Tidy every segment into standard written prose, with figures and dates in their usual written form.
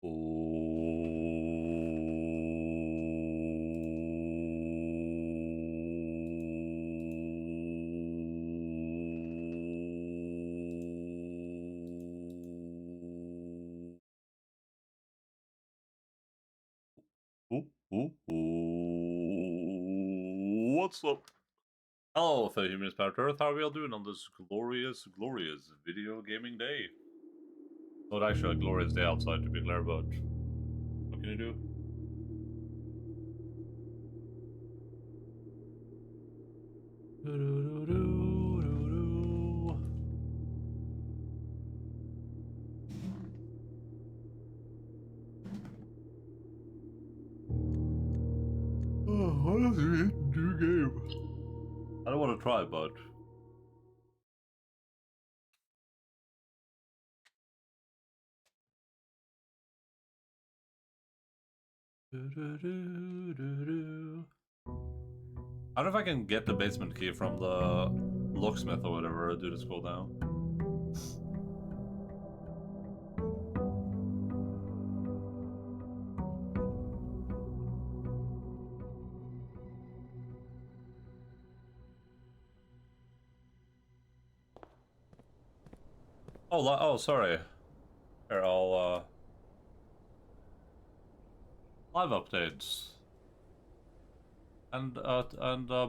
What's up? Hello, fellow humans, Planet Earth. How are we all doing on this glorious, glorious video gaming day? Not actually a glorious day outside, to be clear, but what can you do? Honestly, new game. I don't want to try, but I don't know if I can get the basement key from the locksmith or whatever. Do this scroll down. Oh, sorry. Here, I'll live updates and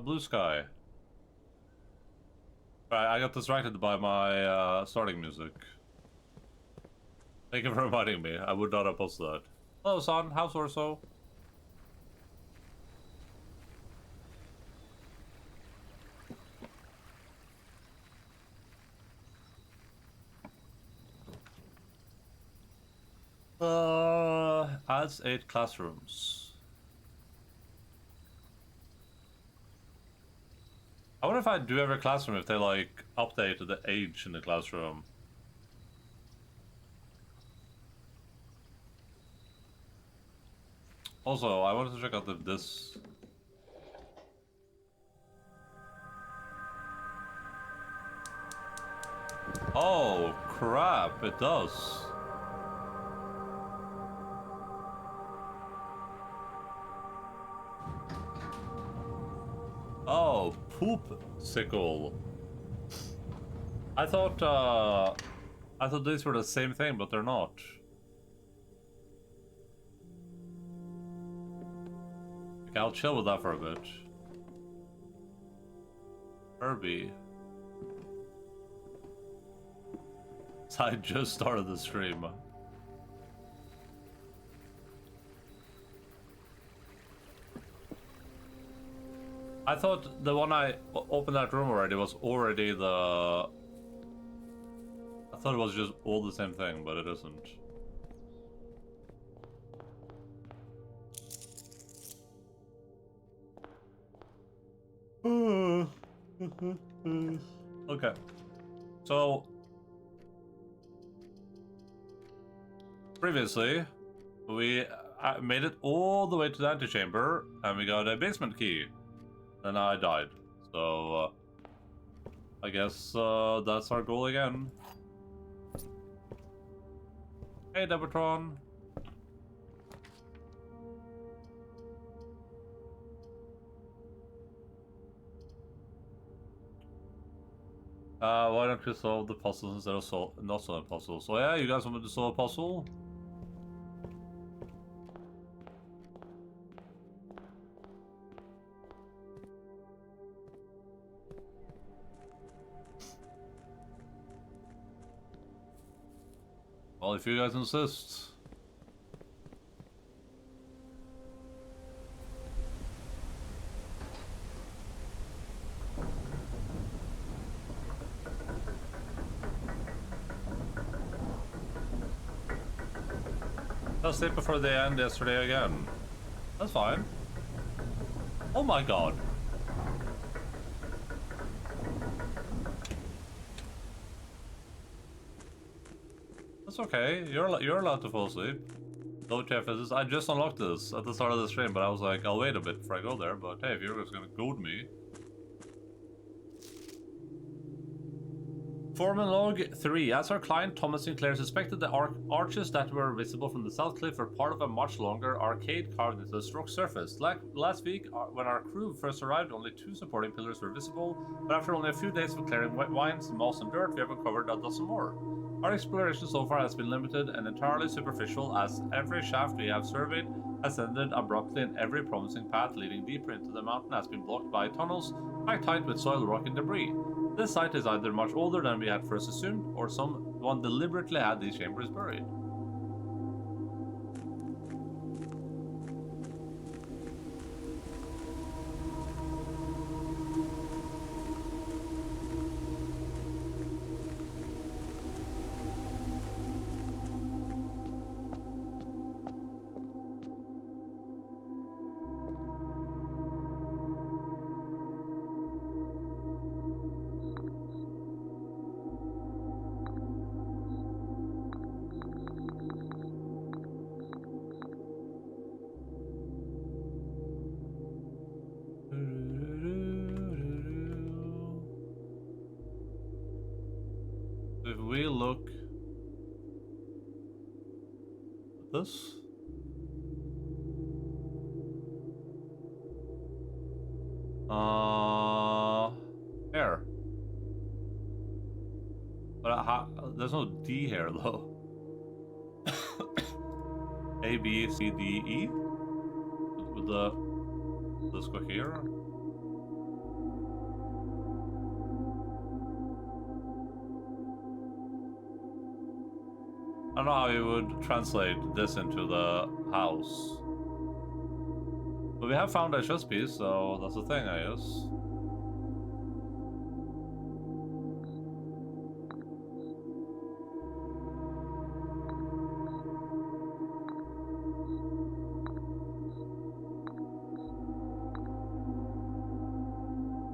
blue sky. Right, I got distracted by my starting music. Thank you for reminding me. I would not have posted that. Hello, son. How's or so? Adds 8 classrooms. I wonder if I do every classroom if they like update the age in the classroom. Also, I wanted to check out if this. Oh crap! It does. Oh, poop sickle. I thought these were the same thing, but they're not. Okay, I'll chill with that for a bit. Herbie. So I just started the stream. I thought the one I opened that room already was already the... I thought it was just all the same thing, but it isn't. Okay. So... previously, we made it all the way to the antechamber, and we got a basement key. And I died. So, I guess that's our goal again. Hey, Debatron. Why don't you solve the puzzles instead of not solving puzzles? So yeah, you guys want me to solve a puzzle? Well, if you guys insist. I sleep before the end yesterday again. That's fine. Oh my god. That's okay. You're allowed to fall asleep. No this. I just unlocked this at the start of the stream, but I was like, I'll wait a bit before I go there. But hey, if you're just gonna goad me. Foreman log 3. As our client Thomas Sinclair suspected, the arches that were visible from the south cliff were part of a much longer arcade carved into the rock surface. Last week, when our crew first arrived, only 2 supporting pillars were visible, but after only a few days of clearing wet vines, moss, and dirt, we have uncovered a dozen more. Our exploration so far has been limited and entirely superficial, as every shaft we have surveyed has ended abruptly, and every promising path leading deeper into the mountain has been blocked by tunnels packed tight with soil, rock, and debris. This site is either much older than we had first assumed, or someone deliberately had these chambers buried. If we look at this, here, but there's no D here though. A, B, C, D, E. Would this go here? I don't know how you would translate this into the house. But we have found a chess piece, so that's the thing, I guess.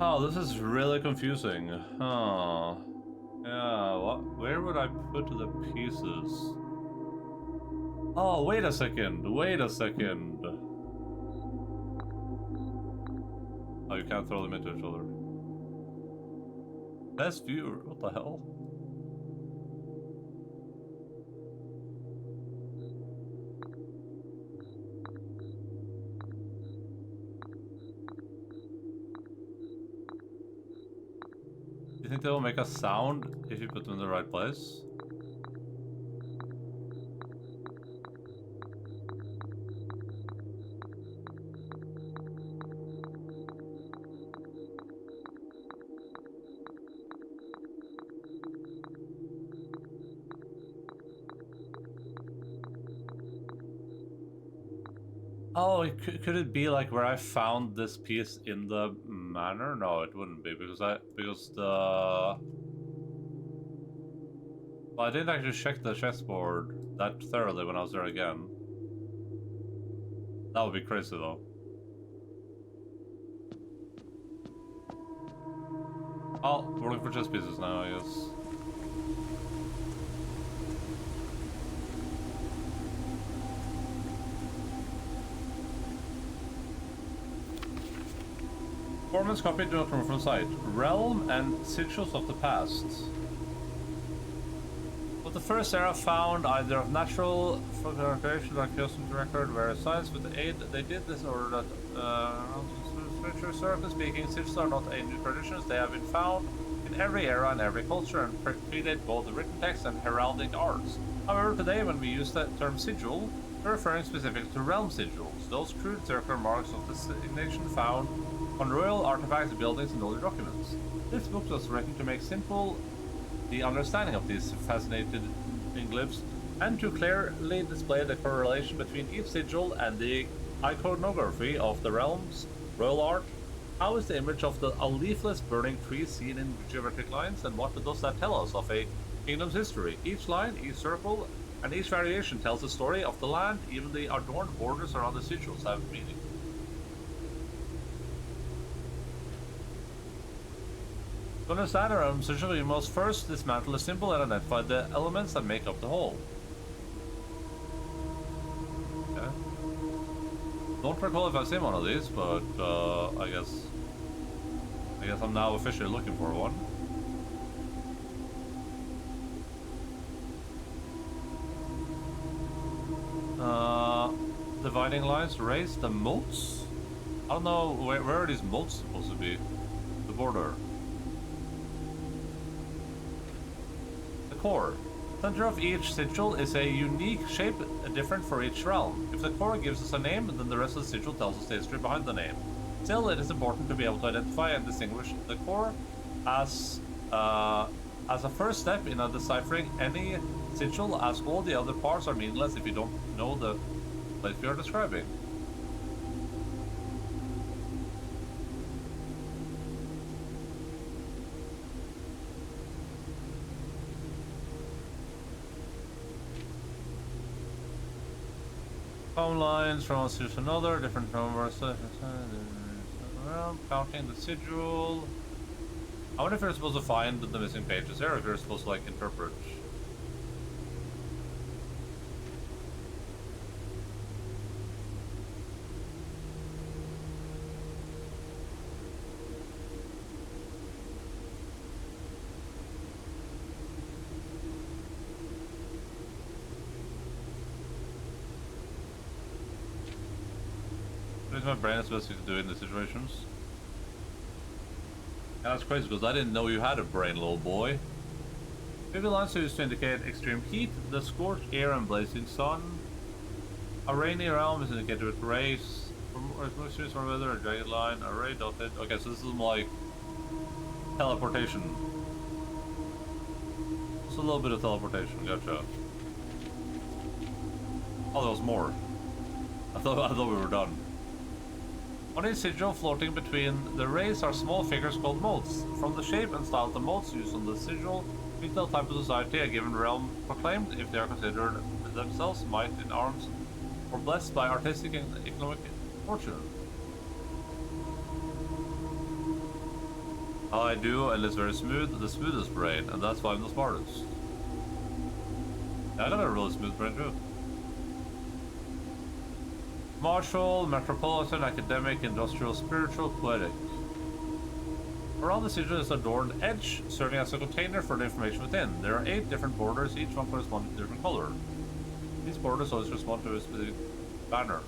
Oh, this is really confusing. Huh. Yeah, where would I put the pieces? Oh, wait a second. Wait a second. Oh, you can't throw them into each other. Best view. What the hell? Do you think they will make a sound if you put them in the right place? Oh, could it be like where I found this piece in the manor? No, it wouldn't be because well, I didn't actually check the chessboard that thoroughly when I was there again. That would be crazy though. Oh, we're looking for chess pieces now, I guess. Foreman's copy do not remove from sight. Realm and sigils of the past. Of the first era found either of natural photographication or custom record where science with the aid they did this in order that historically speaking, sigils are not ancient traditions. They have been found in every era and every culture and predate both the written text and heraldic arts. However, today when we use the term sigil, we're referring specifically to realm sigils, those crude circular marks of designation found on royal artifacts, buildings, and older documents. This book was written to make simple the understanding of these fascinating glyphs and to clearly display the correlation between each sigil and the iconography of the realm's royal art. How is the image of a leafless burning tree seen in geometric lines, and what does that tell us of a kingdom's history? Each line, each circle, and each variation tells the story of the land. Even the adorned borders around the sigils have meaning. To understand our own sigil, we must first dismantle the symbol and identify the elements that make up the whole. Okay. Don't recall if I've seen one of these, but I guess I'm now officially looking for one. dividing lines raise the moats? I don't know, where are these moats supposed to be? The border. The core. Center of each sigil is a unique shape, different for each realm. If the core gives us a name, then the rest of the sigil tells us the history behind the name. Still, it is important to be able to identify and distinguish the core as a first step in deciphering any sigil, as all the other parts are meaningless if you don't know the place we are describing. Phone lines from one sigil to another, different numbers. Counting the sigil. I wonder if you're supposed to find the missing pages there, or if you're supposed to like interpret. What is my brain supposed to do in these situations? Yeah, that's crazy because I didn't know you had a brain, little boy. Maybe lines are used to indicate extreme heat, the scorched air and blazing sun. A rainy realm is indicated with rays. From weather, a dragon line, a ray dotted. Okay, so this is like teleportation. Just a little bit of teleportation, gotcha. Oh, there was more. I thought we were done. On a sigil floating between the rays are small figures called motes. From the shape and style of the motes used on the sigil, we tell type of society a given realm proclaimed if they are considered themselves might in arms or blessed by artistic and economic fortune. I do, and it's very smooth, the smoothest brain, and that's why I'm the smartest. Yeah, I got a really smooth brain too. Martial, metropolitan, academic, industrial, spiritual, poetic. Around the sigil is adorned edge, serving as a container for the information within. There are 8 different borders, each one corresponding to a different color. These borders always correspond to a specific banner.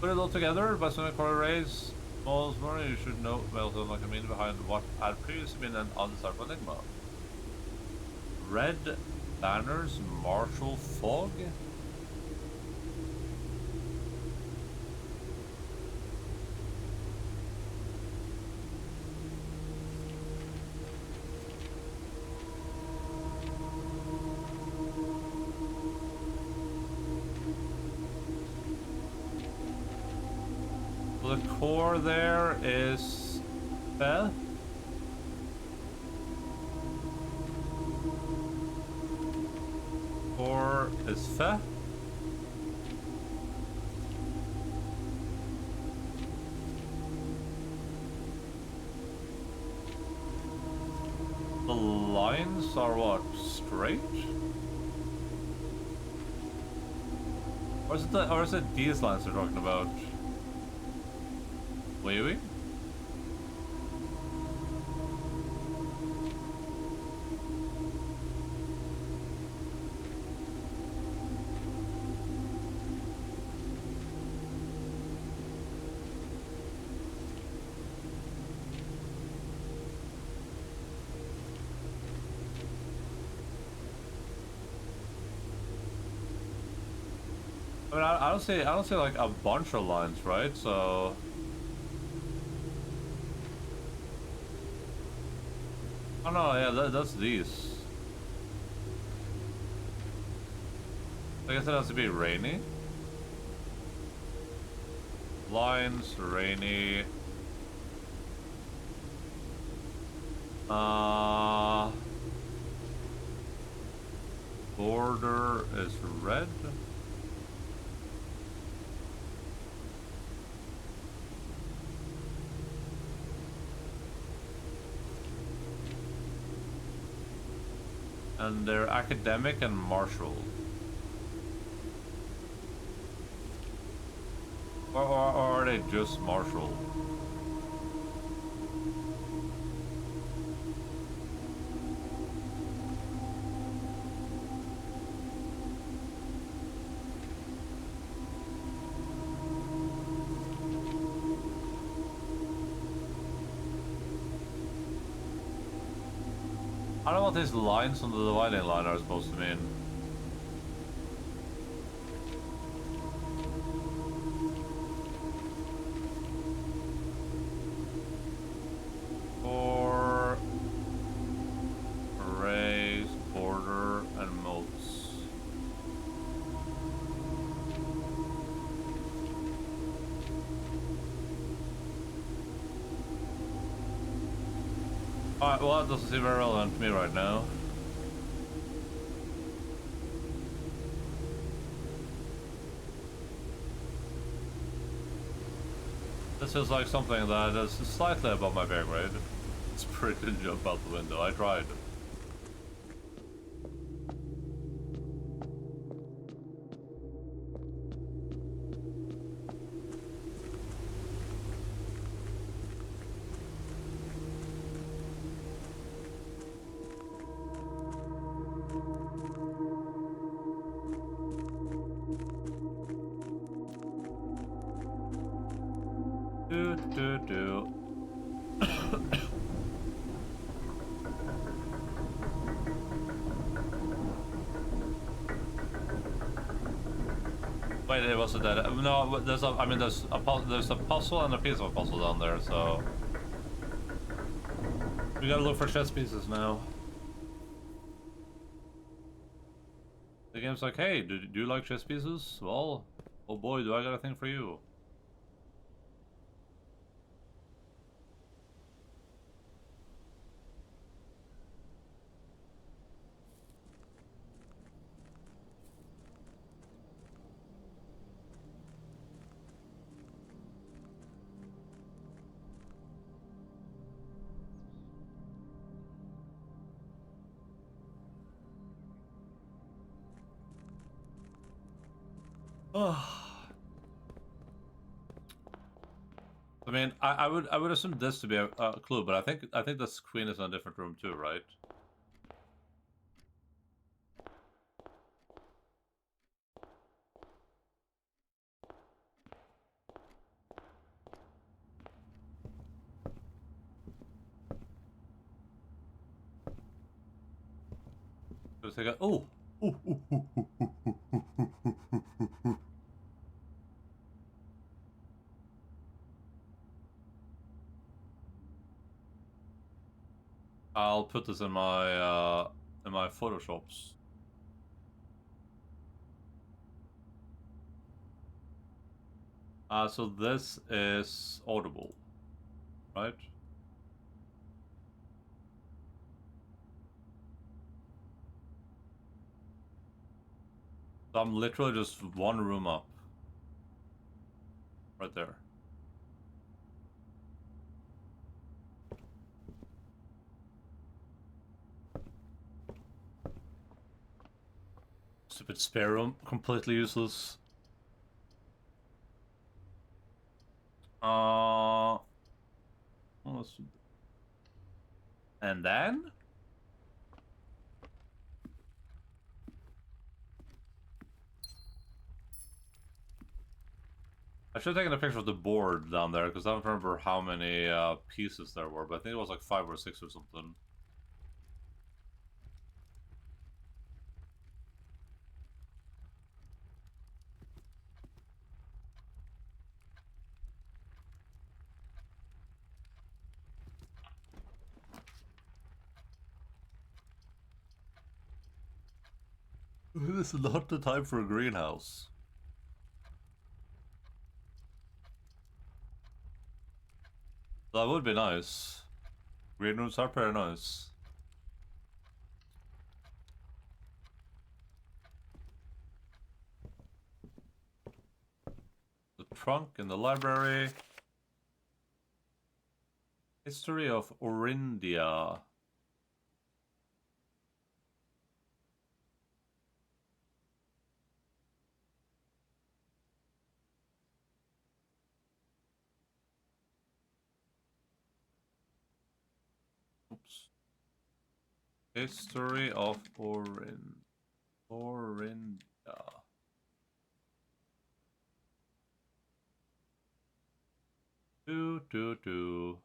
Put it all together by some color rays. Most morning you should know well like a meaning behind what had previously been an undecipherable enigma. Red banners, martial fog. The core there is Beth. Core is Fe. The lines are what? Straight? Or is it these lines they're talking about? Waving? I mean, I don't see like a bunch of lines, right? So. Oh no, yeah, that's these. I guess it has to be rainy. Lines, rainy. Border is red. And they're academic and martial. Or are they just martial? I don't know what these lines on the dividing line are supposed to mean. For arrays, border, and modes. Alright, well that doesn't seem very relevant to me right now. This is like something that is slightly above my pay grade. It's pretty to jump out the window. I tried. Do. Wait, it was a dead. No, there's a. I mean, there's a puzzle and a piece of a puzzle down there. So we gotta look for chess pieces now. The game's like, hey, do you like chess pieces? Well, oh boy, do I got a thing for you. I mean, I would assume this to be a clue, but I think the queen is in a different room too, right? Let's take a oh. I'll put this in my photoshops. So this is audible, right? So I'm literally just one room up. Right there. Stupid spare room, completely useless. And then? I should have taken a picture of the board down there, because I don't remember how many pieces there were, but I think it was like 5 or 6 or something. This is not the time for a greenhouse. That would be nice. Green rooms are pretty nice. The trunk in the library. History of Orindia. Oops. History of Orindia. Do.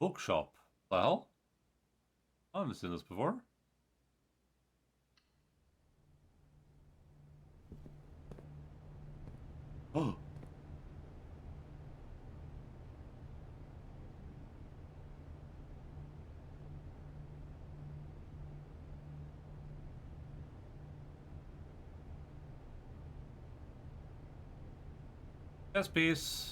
Bookshop. The hell? I haven't seen this before. Oh. Yes, peace.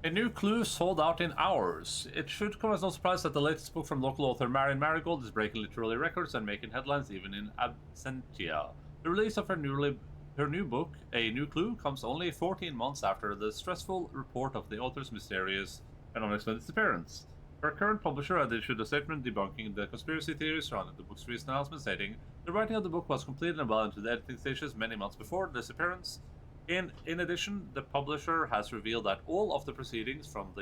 A new clue sold out in hours. It should come as no surprise that the latest book from local author Marion Marigold is breaking literary records and making headlines even in absentia. The release of her new book, A New Clue, comes only 14 months after the stressful report of the author's mysterious and unexplained disappearance. Her current publisher had issued a statement debunking the conspiracy theories surrounding the book's recent announcement, stating the writing of the book was completed and well into the editing stages many months before the disappearance. In addition, the publisher has revealed that all of the proceedings from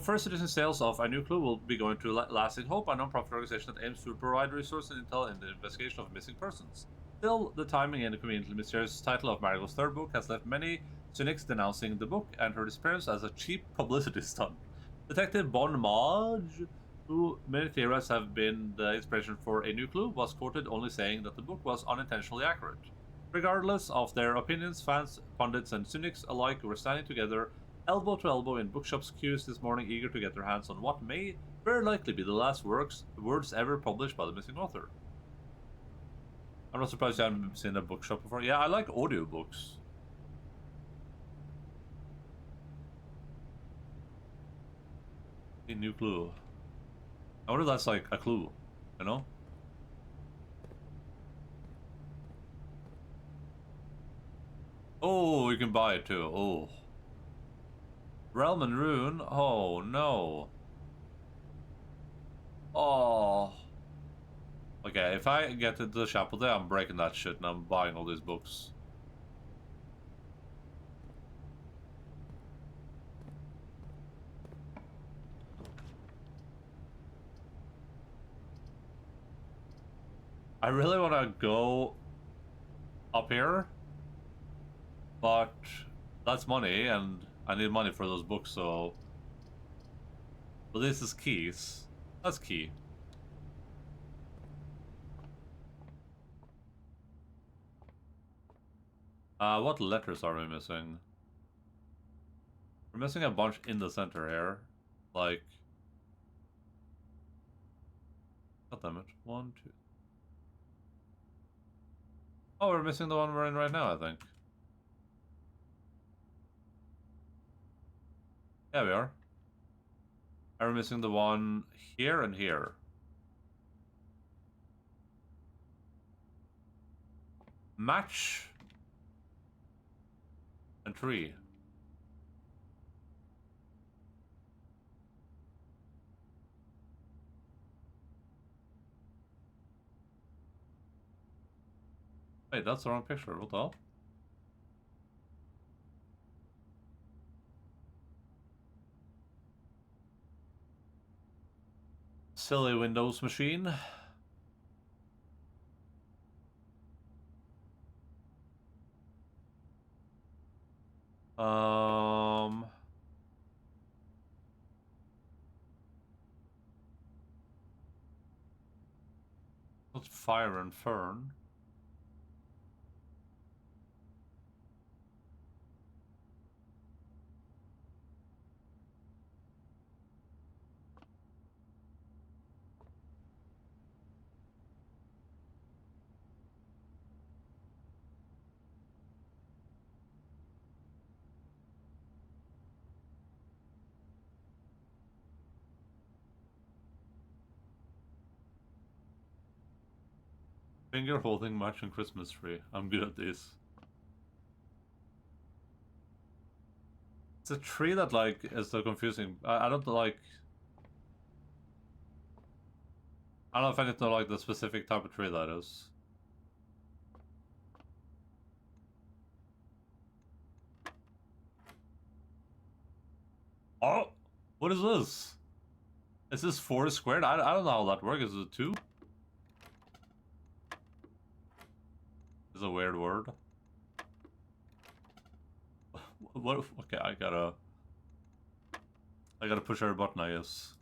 first edition sales of A New Clue will be going to Lasting Hope, a non-profit organization that aims to provide resources and intel in the investigation of missing persons. Still, the timing and the conveniently mysterious title of Marigold's third book has left many cynics denouncing the book and her disappearance as a cheap publicity stunt. Detective Bon Mage, who many theorists have been the inspiration for A New Clue, was quoted only saying that the book was unintentionally accurate. Regardless of their opinions, fans, pundits, and cynics alike were standing together, elbow to elbow in bookshops' queues this morning, eager to get their hands on what may very likely be the last words ever published by the missing author. I'm not surprised you haven't seen a bookshop before. Yeah, I like audiobooks. A New Clue. I wonder if that's like a clue, you know? Oh, you can buy it too. Oh. Realm and Rune? Oh, no. Oh. Okay, if I get into the shop today, I'm breaking that shit and I'm buying all these books. I really want to go up here, but that's money, and I need money for those books, so... But this is keys. That's key. What letters are we missing? We're missing a bunch in the center here. Like... God damn it. 1, 2... Oh, we're missing the one we're in right now, I think. Yeah, we are. And we're missing the one here and here. Match... and tree. Wait, that's the wrong picture. What the hell? Silly Windows machine. What's Fire and Fern? Finger holding matching Christmas tree. I'm good at this. It's a tree that, like, is so confusing. I don't like... I don't know if I need to know, like, the specific type of tree that is. Oh! What is this? Is this 4 squared? I don't know how that works. Is it 2? Is a weird word. What? Okay, I gotta push our button, I guess.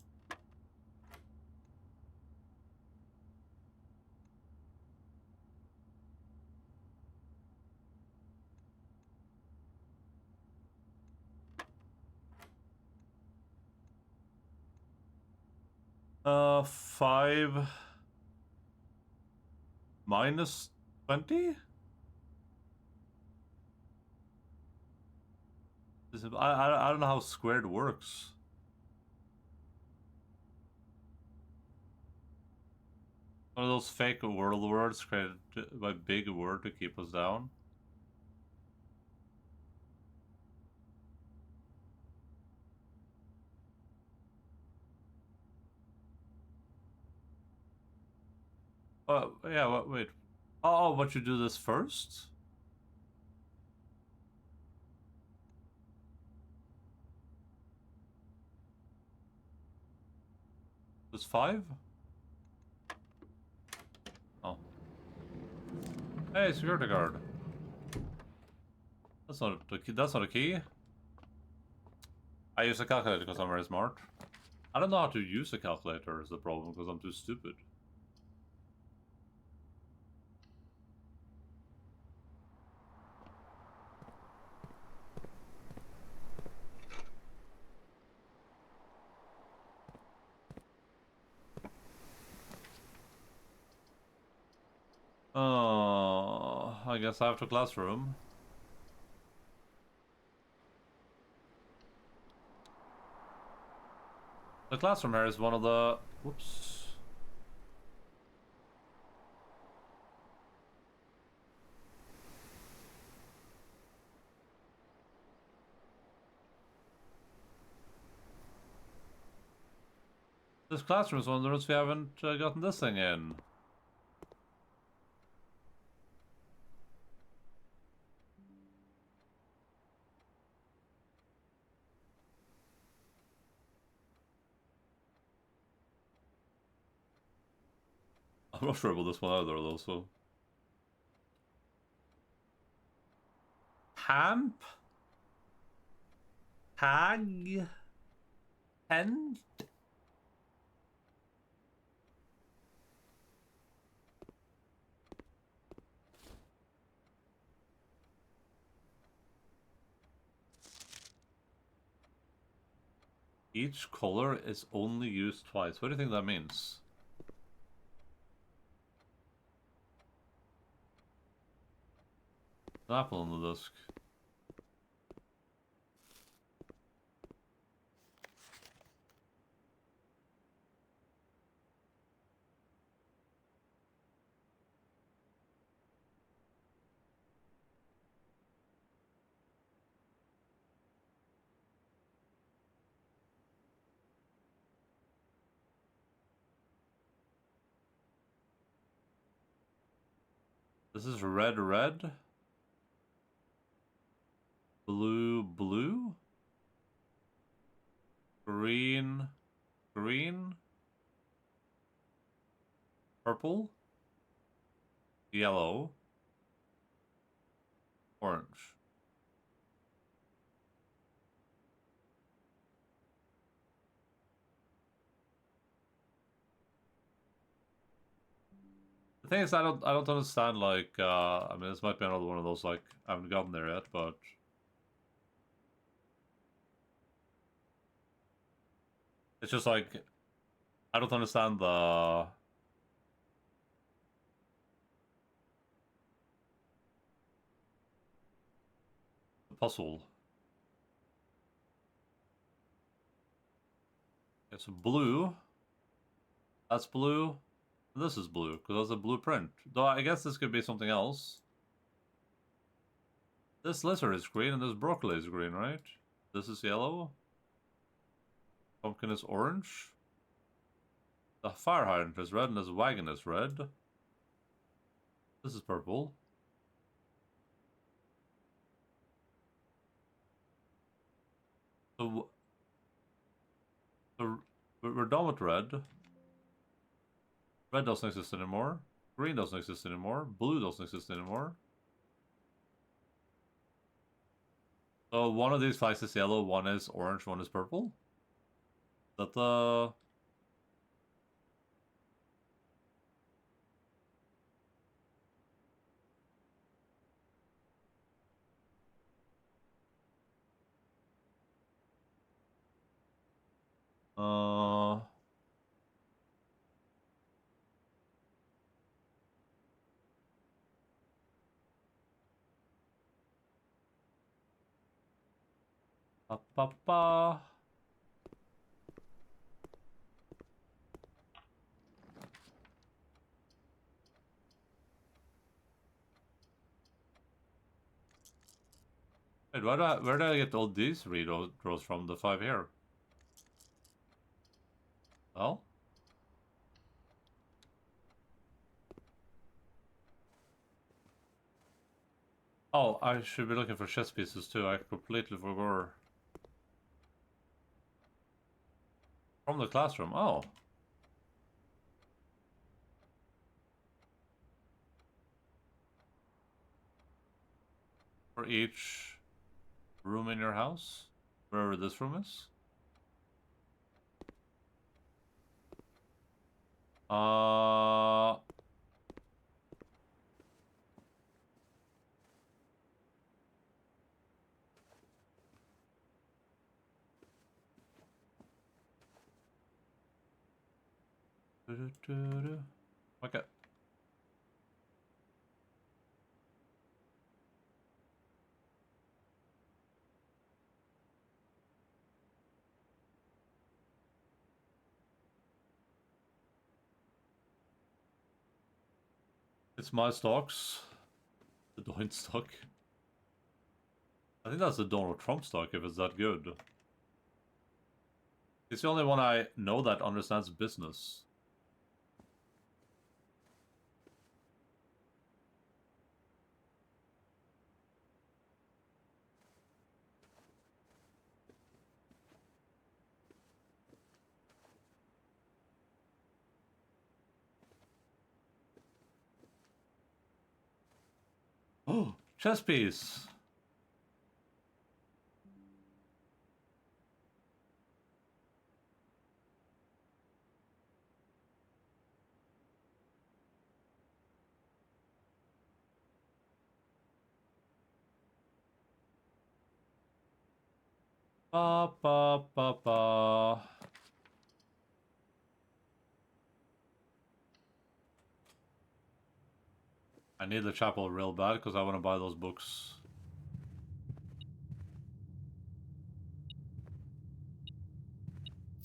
$5 minus 20? I don't know how squared works. One of those fake world words created by big word to keep us down. Yeah, wait. Oh, but you do this first? This 5? Oh. Hey, security guard. That's not a key. That's not a key. I use a calculator because I'm very smart. I don't know how to use a calculator is the problem because I'm too stupid. I guess I have to classroom. The classroom here is one of the... Whoops. This classroom is one of the rooms we haven't gotten this thing in. I'm not sure about this one either, though, so... Camp? Tag? Tent? Each color is only used twice. What do you think that means? An apple on the disc. This is red, red. Blue, blue. Green, green. Purple. Yellow. Orange. The thing is, I don't understand, like, I mean, this might be another one of those, like, I haven't gotten there yet, but... It's just like, I don't understand the puzzle. It's blue. That's blue. This is blue, because that's a blueprint. Though I guess this could be something else. This lizard is green and this broccoli is green, right? This is yellow. Pumpkin is orange. The fire hydrant is red and this wagon is red. This is purple. So We're done with red. Red doesn't exist anymore. Green doesn't exist anymore. Blue doesn't exist anymore. So one of these flags is yellow, one is orange, one is purple. Is that the... Ba, ba, ba. Wait, where do I get all these rows from the 5 here? Well? Oh, I should be looking for chess pieces too. I completely forgot. From the classroom. Oh. For each room in your house? Wherever this room is? Okay. It's my stocks. The Doin stock. I think that's the Donald Trump stock if it's that good. It's the only one I know that understands business. Oh, chess piece. Ba ba ba ba. I need the chapel real bad because I want to buy those books.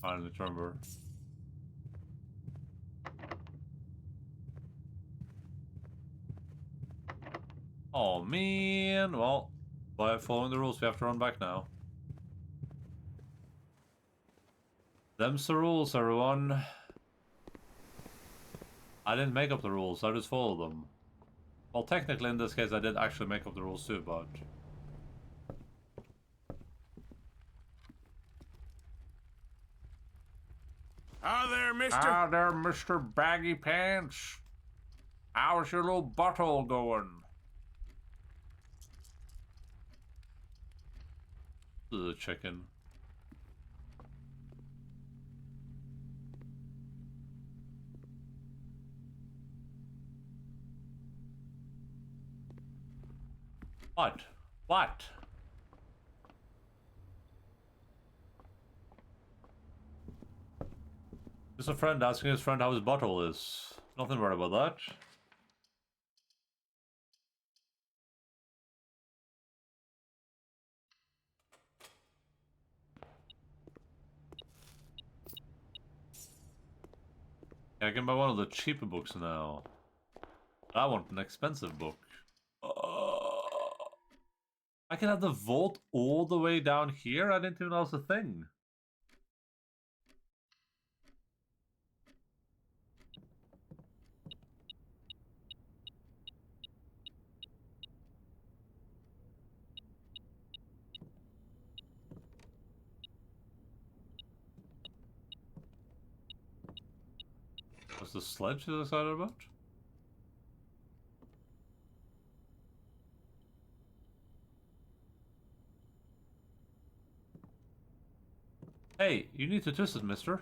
Finally remember. Oh man, well, by following the rules we have to run back now. Them's the rules, everyone. I didn't make up the rules, I just followed them. Well, technically in this case I did actually make up the rules too, but... Hi there, mister. Ah there, Mr. Baggy Pants. How's your little butthole going? The chicken. What? What? Just a friend asking his friend how his butthole is. Nothing worried about that. Yeah, I can buy one of the cheaper books now. I want an expensive book. I can have the vault all the way down here? I didn't even know it was a thing. What's the sledge he's excited about? Hey, you need to twist it, mister.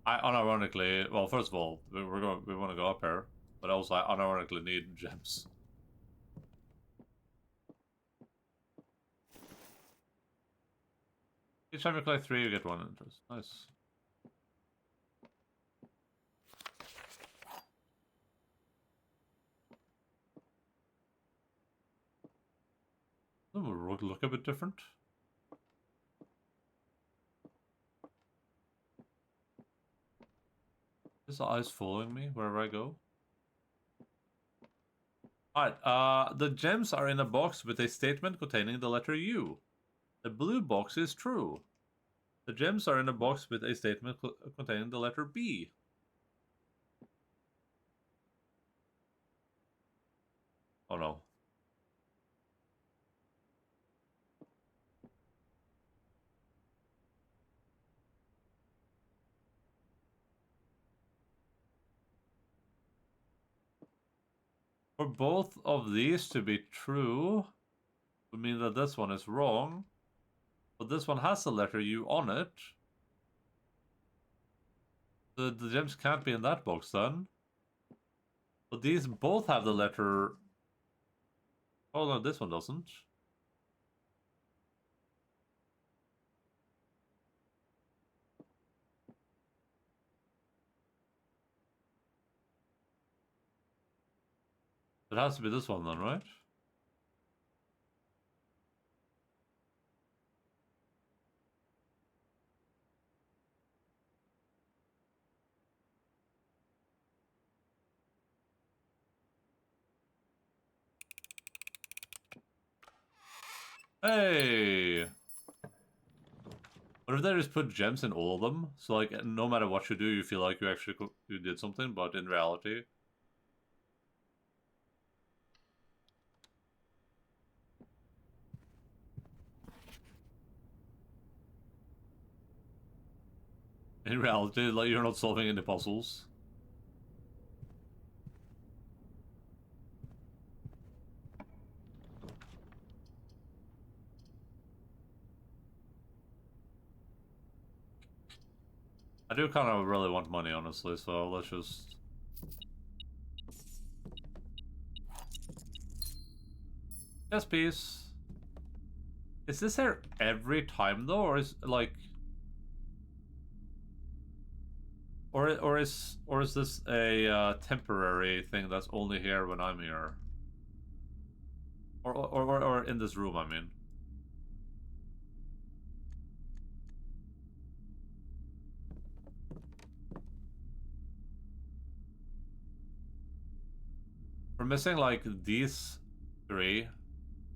I unironically, well, first of all, we want to go up here, but also I unironically need gems. Each time you collect 3, you get 1 interest. Nice. Doesn't the road look a bit different? Is the eyes following me wherever I go? Alright, the gems are in a box with a statement containing the letter U. The blue box is true. The gems are in a box with a statement containing the letter B. Oh no. For both of these to be true would mean that this one is wrong. But this one has the letter U on it. The gems can't be in that box then. But these both have the letter... Oh no, this one doesn't. It has to be this one then, right? Hey! What if they just put gems in all of them? So like, no matter what you do, you feel like you actually you did something, but in reality... In reality, like, you're not solving any puzzles. I do kind of really want money, honestly, so let's just... Yes, please. Is this here every time, though, or is, like... Or is this a temporary thing that's only here when I'm here? Or in this room, I mean. We're missing, like, these 3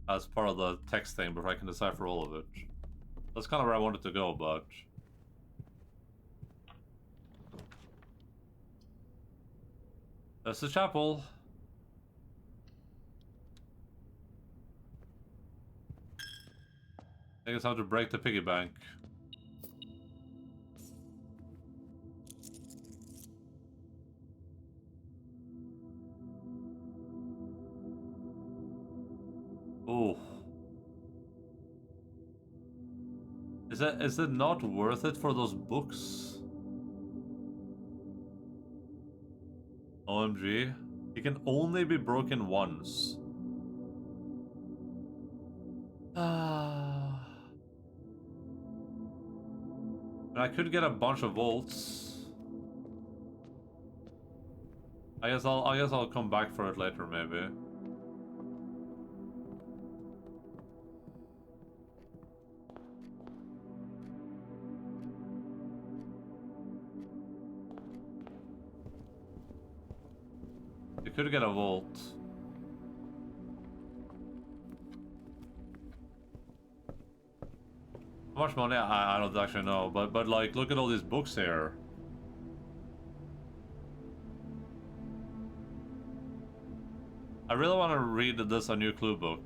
as part of the text thing before I can decipher all of it. That's kind of where I wanted to go, but... There's the chapel. I think it's time to break the piggy bank. Oh. Is it not worth it for those books? OMG. It can only be broken once. Ah. I could get a bunch of volts. I guess I'll come back for it later, maybe. You could get a volt. How much money? I don't actually know, but like, look at all these books here. I really want to read this A New Clue book.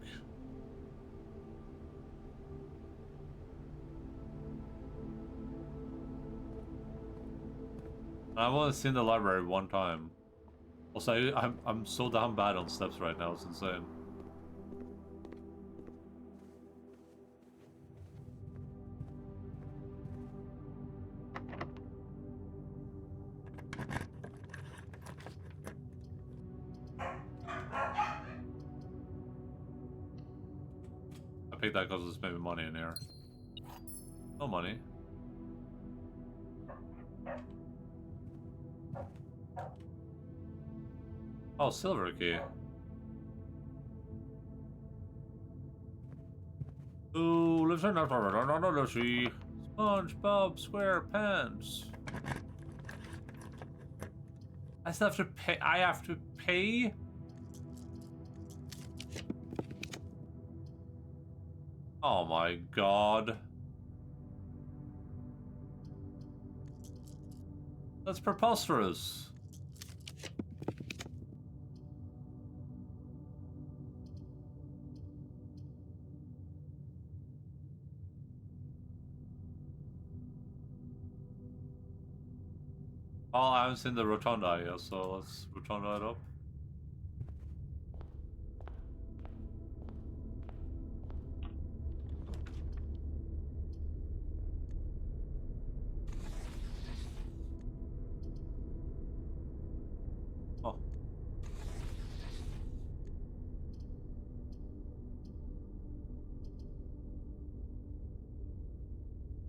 I've only seen the library one time. Also, I'm so damn bad on steps right now. It's insane. I picked that because there's maybe money in here. No money. Oh, silver key. Who lives in the sea? SpongeBob SquarePants. I still have to pay. I have to pay. Oh my god. That's preposterous. Oh, I haven't seen the rotunda yet, so let's rotunda it up. Oh.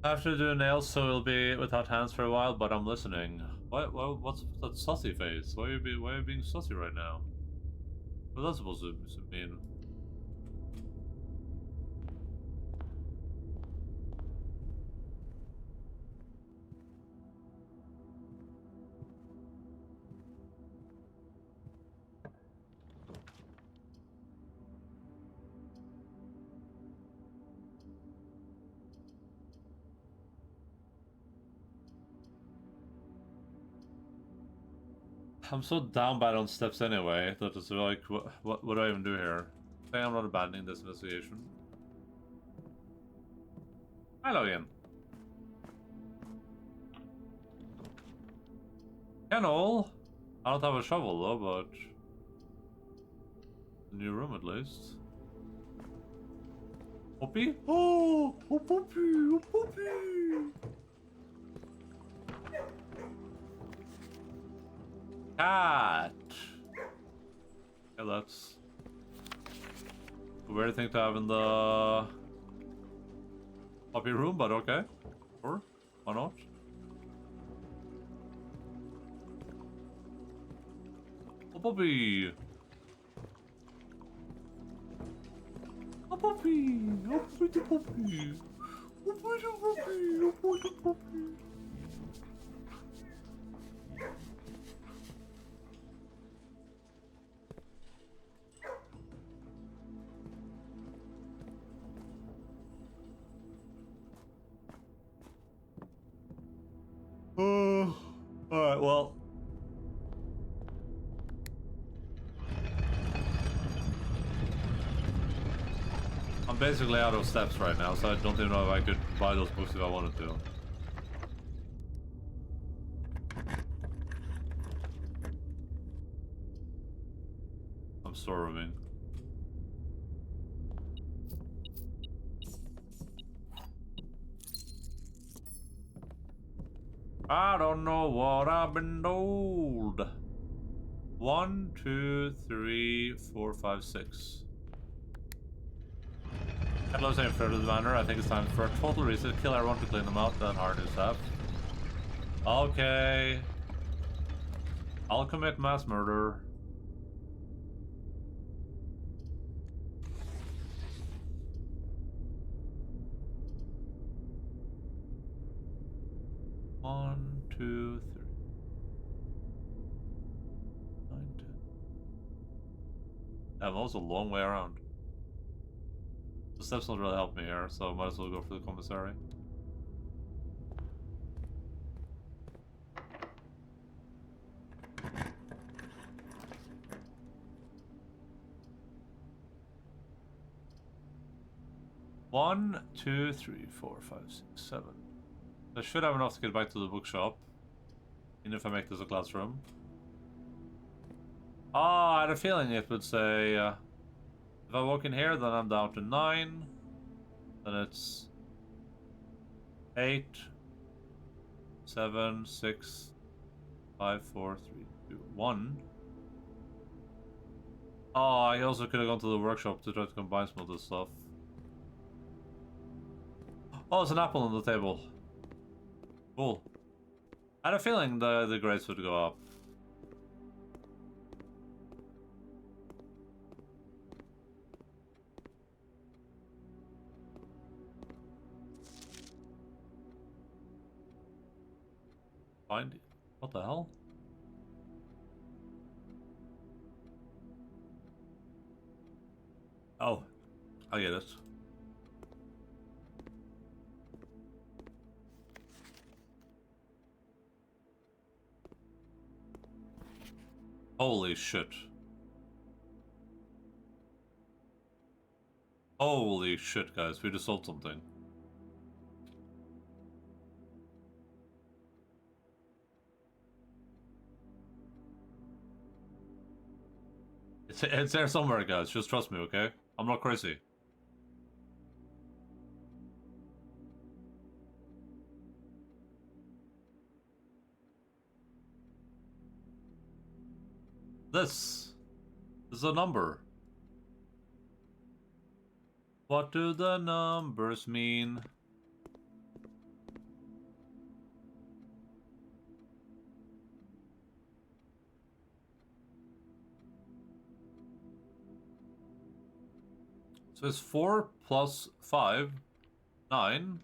I have to do nails, so it'll be without hands for a while, but I'm listening. What's that sussy face? Why are you being sussy right now? What's that supposed to mean? I'm so down bad on steps anyway that it's like, what do I even do here? I think I'm not abandoning this investigation. Hello again. Kennel! I don't have a shovel though, but... a new room at least. Poppy? Oh! Oh, Poppy! Oh, Poppy! Cat! Yeah, that's a weird thing to have in the Poppy room, but okay. Sure. Why not? Oh, Poppy! Oh, Poppy! Oh, pretty Poppy! Oh, pretty Poppy! Oh, pretty Poppy! Alright, well. I'm basically out of steps right now, so I don't even know if I could buy those books if I wanted to. I'm starving. I don't know what I've been told. 1, 2, 3, 4, 5, 6. Hello, same for the banner. I think it's time for a total reset. Kill everyone to clean them out, then hard new stuff. Okay. I'll commit mass murder. One, two, three. 9, 10. That was a long way around. The steps don't really help me here, so I might as well go for the commissary. One, two, three, four, five, six, 7. I should have enough to get back to the bookshop. Even if I make this a classroom. Oh, I had a feeling it would say, if I walk in here, then I'm down to 9. Then it's 8, 7, 6, 5, 4, 3, 2, 1. Oh, I also could have gone to the workshop to try to combine some of this stuff. Oh, it's an apple on the table. Cool. I had a feeling the grades would go up. Find... What the hell? Oh, I get it. Holy shit. Holy shit, guys, we just solved something. It's there somewhere, guys. Just trust me, okay? I'm not crazy. This is a number. What do the numbers mean? So it's 4 plus 5, 9,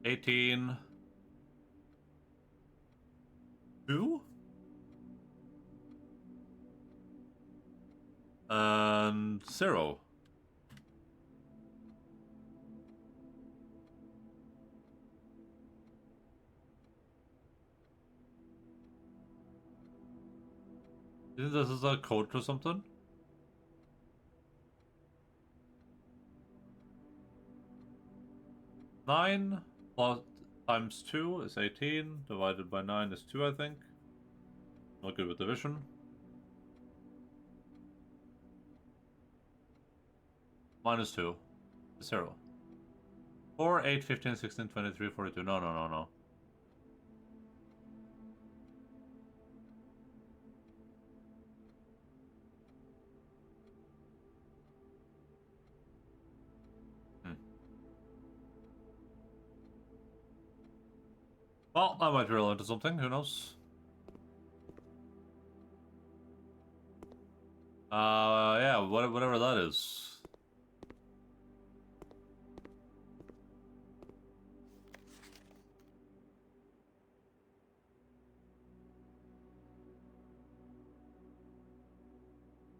18, 2, and 0. You think this is a code to something? Nine plus times 2 is 18, divided by 9 is 2, I think. Not good with division. Minus 2 is 0. 4, 8, 15, 16, 23, 42. No, no, no, no. Well, that might be relevant to something, who knows? Yeah, whatever that is.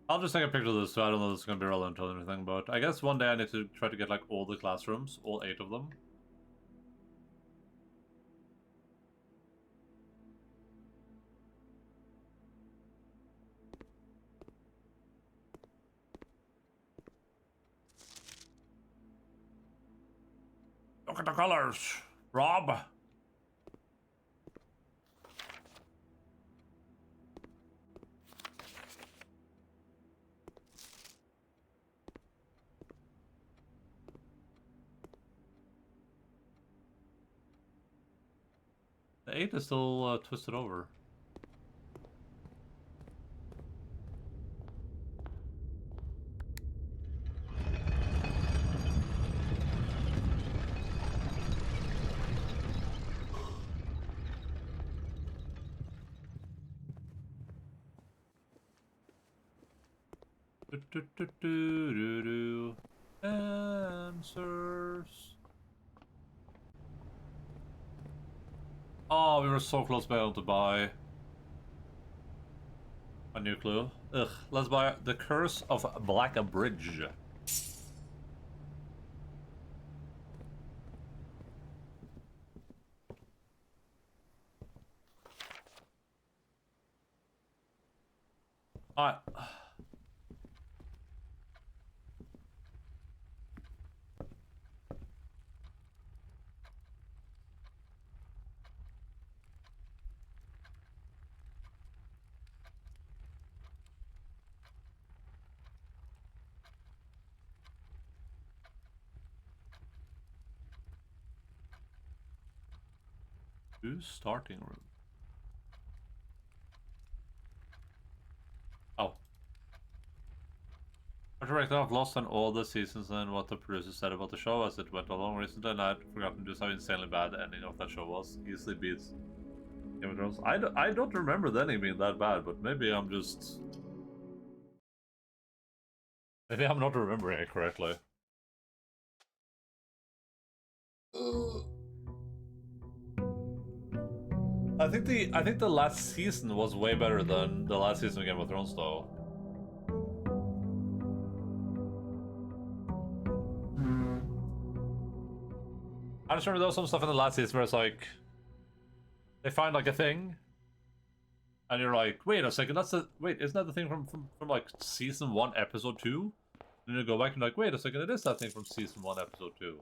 I'll just take a picture of this, so I don't know if it's gonna be relevant or anything, but I guess one day I need to try to get, like, all the classrooms, all 8 of them. Look at the colors, Rob! The 8 is still twisted over. Do. Answers. Oh, we were so close to being able to buy a new clue. Ugh, let's buy The Curse of Black Bridge. Alright. 2 starting room. Oh. I've lost on all the seasons and what the producers said about the show as it went along recently, and I'd forgotten just how insanely bad the ending of that show was. Easily beats Game of Thrones. I don't remember the ending being that bad, but maybe I'm just... Maybe I'm not remembering it correctly. I think the last season was way better than the last season of Game of Thrones, though. I just remember there was some stuff in the last season where it's like they find like a thing, and you're like, wait a second, isn't that the thing from like season 1, episode 2? And you go back and like, wait a second, it is that thing from season 1, episode 2.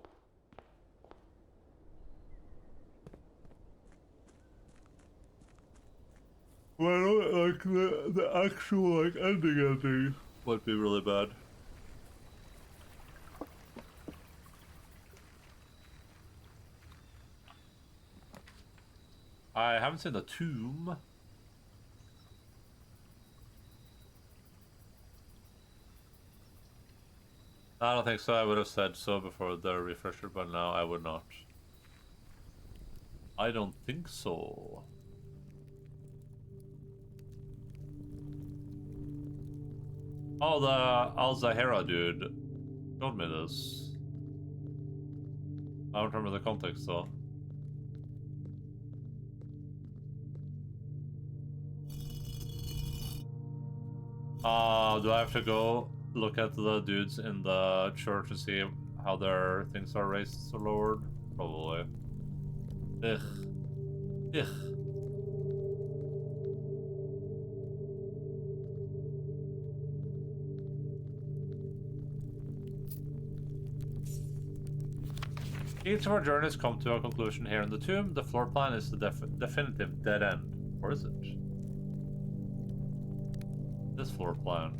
Well, like the actual like ending might be really bad. I haven't seen the tomb. I don't think so. I would have said so before the refresher, but now I would not. I don't think so. Oh, the Al-Zahira dude told me this. I don't remember the context though. Do I have to go look at the dudes in the church to see how their things are raised or lowered? Probably. Ugh. Ugh. Each of our journeys come to a conclusion here in the tomb. The floor plan is the definitive dead end. Or is it? This floor plan.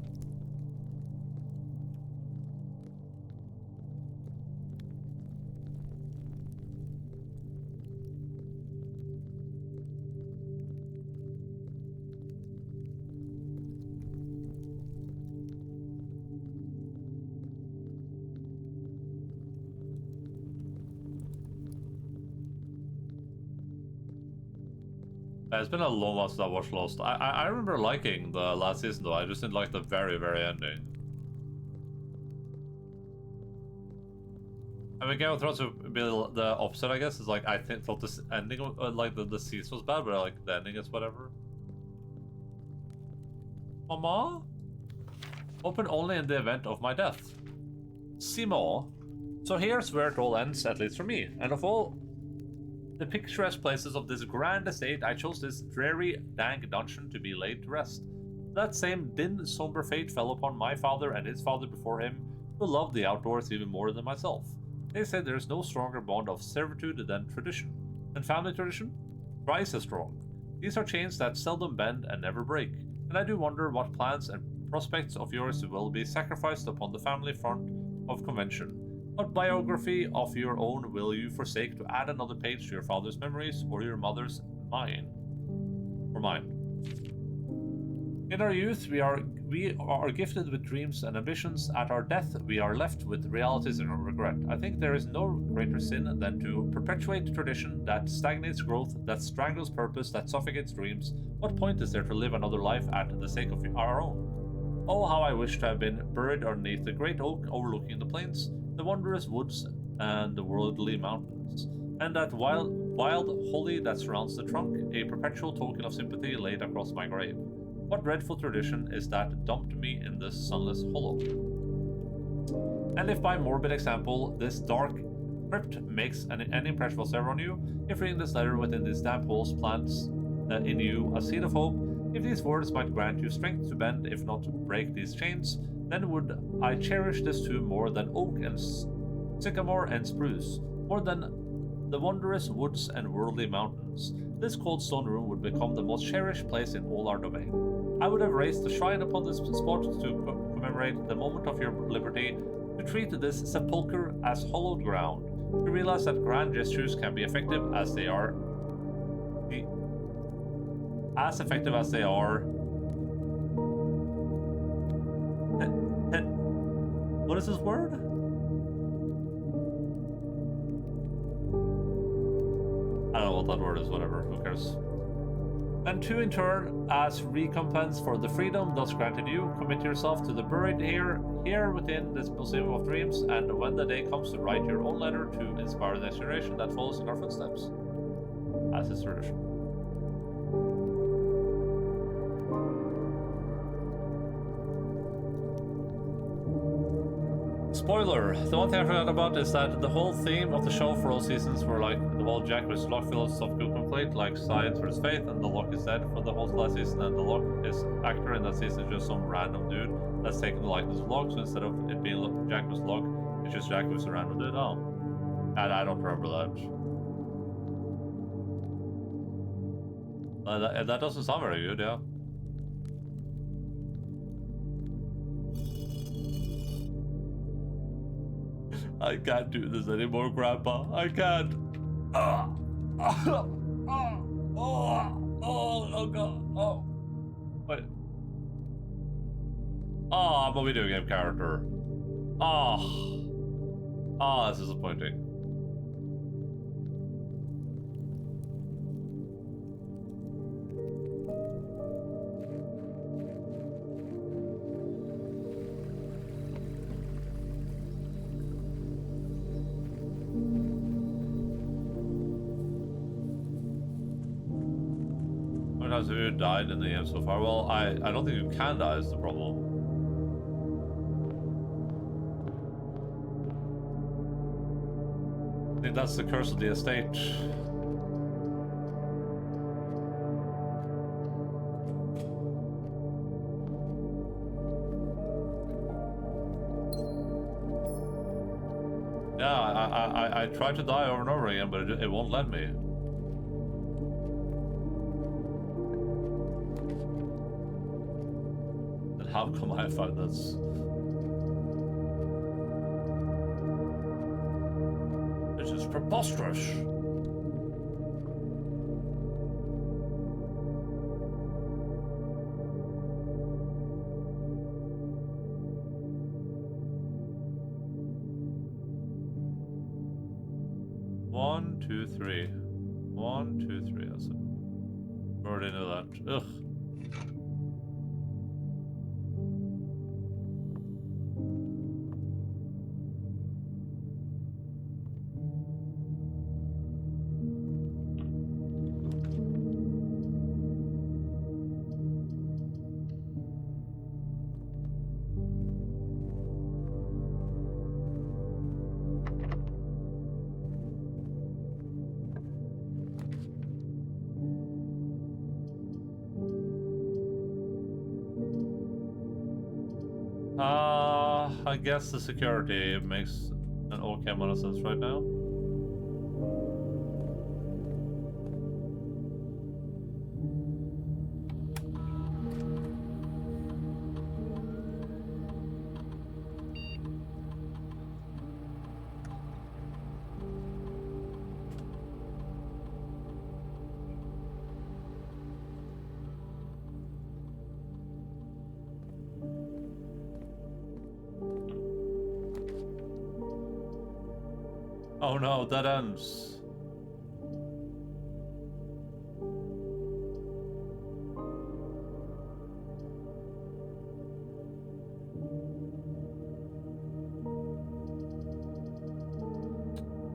It's been a long while since I watched Lost. I remember liking the last season though. I just didn't like the very, very ending. I mean, Game of Thrones would be the opposite, I guess. Is like I thought this ending, like the season was bad, but I like the ending is whatever. Mama? Open only in the event of my death. Simo. So here's where it all ends, at least for me. And of all the picturesque places of this grand estate, I chose this dreary, dank dungeon to be laid to rest. That same dim, somber fate fell upon my father and his father before him, who loved the outdoors even more than myself. They say there is no stronger bond of servitude than tradition. And family tradition? Twice as strong. These are chains that seldom bend and never break, and I do wonder what plans and prospects of yours will be sacrificed upon the family front of convention. What biography of your own will you forsake to add another page to your father's memories or your mother's mine? Or mine. In our youth, we are gifted with dreams and ambitions. At our death, we are left with realities and regret. I think there is no greater sin than to perpetuate tradition that stagnates growth, that strangles purpose, that suffocates dreams. What point is there to live another life at the sake of our own? Oh, how I wish to have been buried underneath the great oak overlooking the plains, the wondrous woods, and the worldly mountains, and that wild holly that surrounds the trunk, a perpetual token of sympathy laid across my grave. What dreadful tradition is that dumped me in this sunless hollow? And if by morbid example this dark crypt makes any impression whatsoever on you, if reading this letter within these damp walls plants in you a seed of hope, if these words might grant you strength to bend, if not to break these chains, then would I cherish this tomb more than oak and sycamore and spruce, more than the wondrous woods and worldly mountains. This cold stone room would become the most cherished place in all our domain. I would have raised a shrine upon this spot to commemorate the moment of your liberty, to treat this sepulchre as hallowed ground, to realize that grand gestures can be effective as they are as effective as they are. What is this word? I don't know what that word is, whatever, who cares. And two, in turn, as recompense for the freedom thus granted you, commit yourself to the buried here within this museum of dreams, and when the day comes to write your own letter to inspire the next generation that follows in our footsteps, as is tradition. Spoiler, the one thing I forgot about is that the whole theme of the show for all seasons were like the whole Jack vs. Locke philosophical conflict, like science versus faith, and the Locke is dead for the whole last season, and the Locke is actor in that season is just some random dude that's taken the likeness of Locke, so instead of it being Jack vs. Locke, it's just Jack vs. a random dude. Oh. And I don't remember that. That doesn't sound very good, yeah. I can't do this anymore, Grandpa. I can't. Oh, God. Oh. Wait. Oh, I'm a video game character. Oh. Oh, that's disappointing. Have you died in the game so far? Well, I don't think you can die is the problem. I think that's the curse of the estate. Yeah, I tried to die over and over again, but it won't let me. How come I find this? This is preposterous. One, two, three. 1, 2, 3. That's it. Already knew that. Ugh. I guess the security makes an okay amount of sense right now. Oh no, that ends.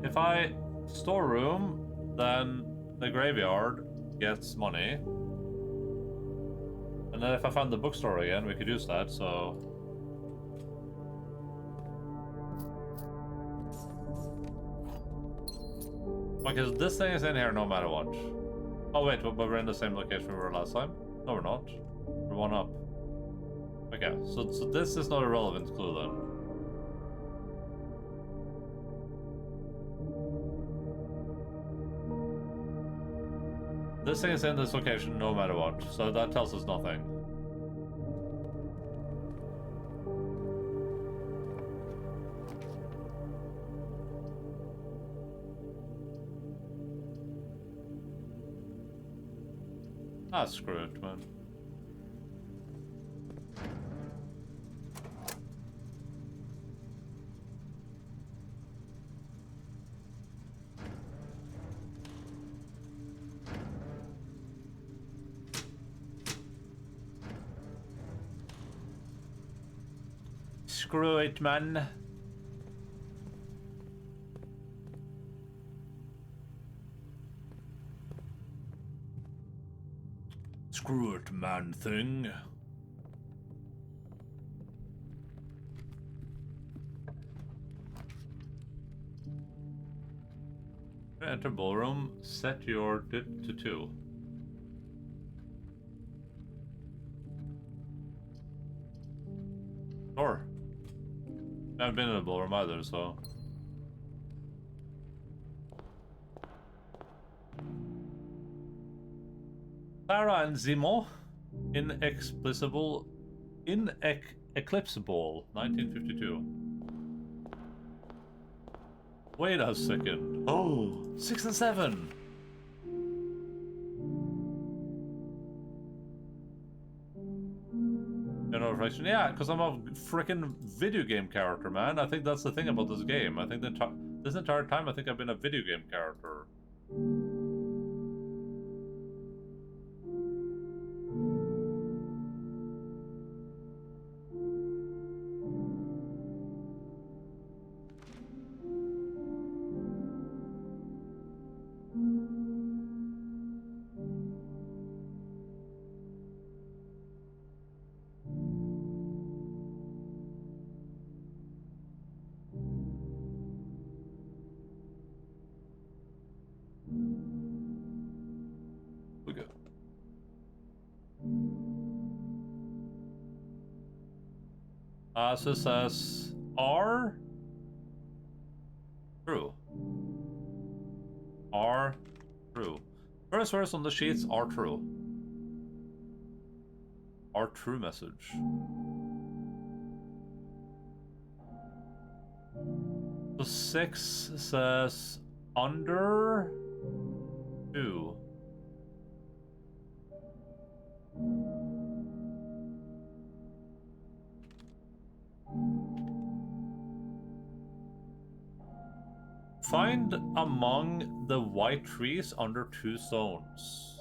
If I storeroom, then the graveyard gets money. And then if I find the bookstore again, we could use that, so... Because this thing is in here no matter what. Oh wait, but we're in the same location we were last time? No, we're not. We're one up. Okay, so this is not a relevant clue then. This thing is in this location no matter what, so that tells us nothing. Ah, screw it, man. Screw it, man. Screw it, man thing. Enter ballroom, set your dip to 2. Sure. I haven't been in a ballroom either, so... Sarah and Zemo, Eclipsable, 1952. Wait a second. Oh, 6 and 7. General reflection, yeah, because I'm a freaking video game character, man. I think that's the thing about this game. I think this entire time, I think I've been a video game character. Okay. So it says R. True. R. True. First words on the sheets are true. Our true message. So 6 says under 2. Find among the white trees under 2 stones.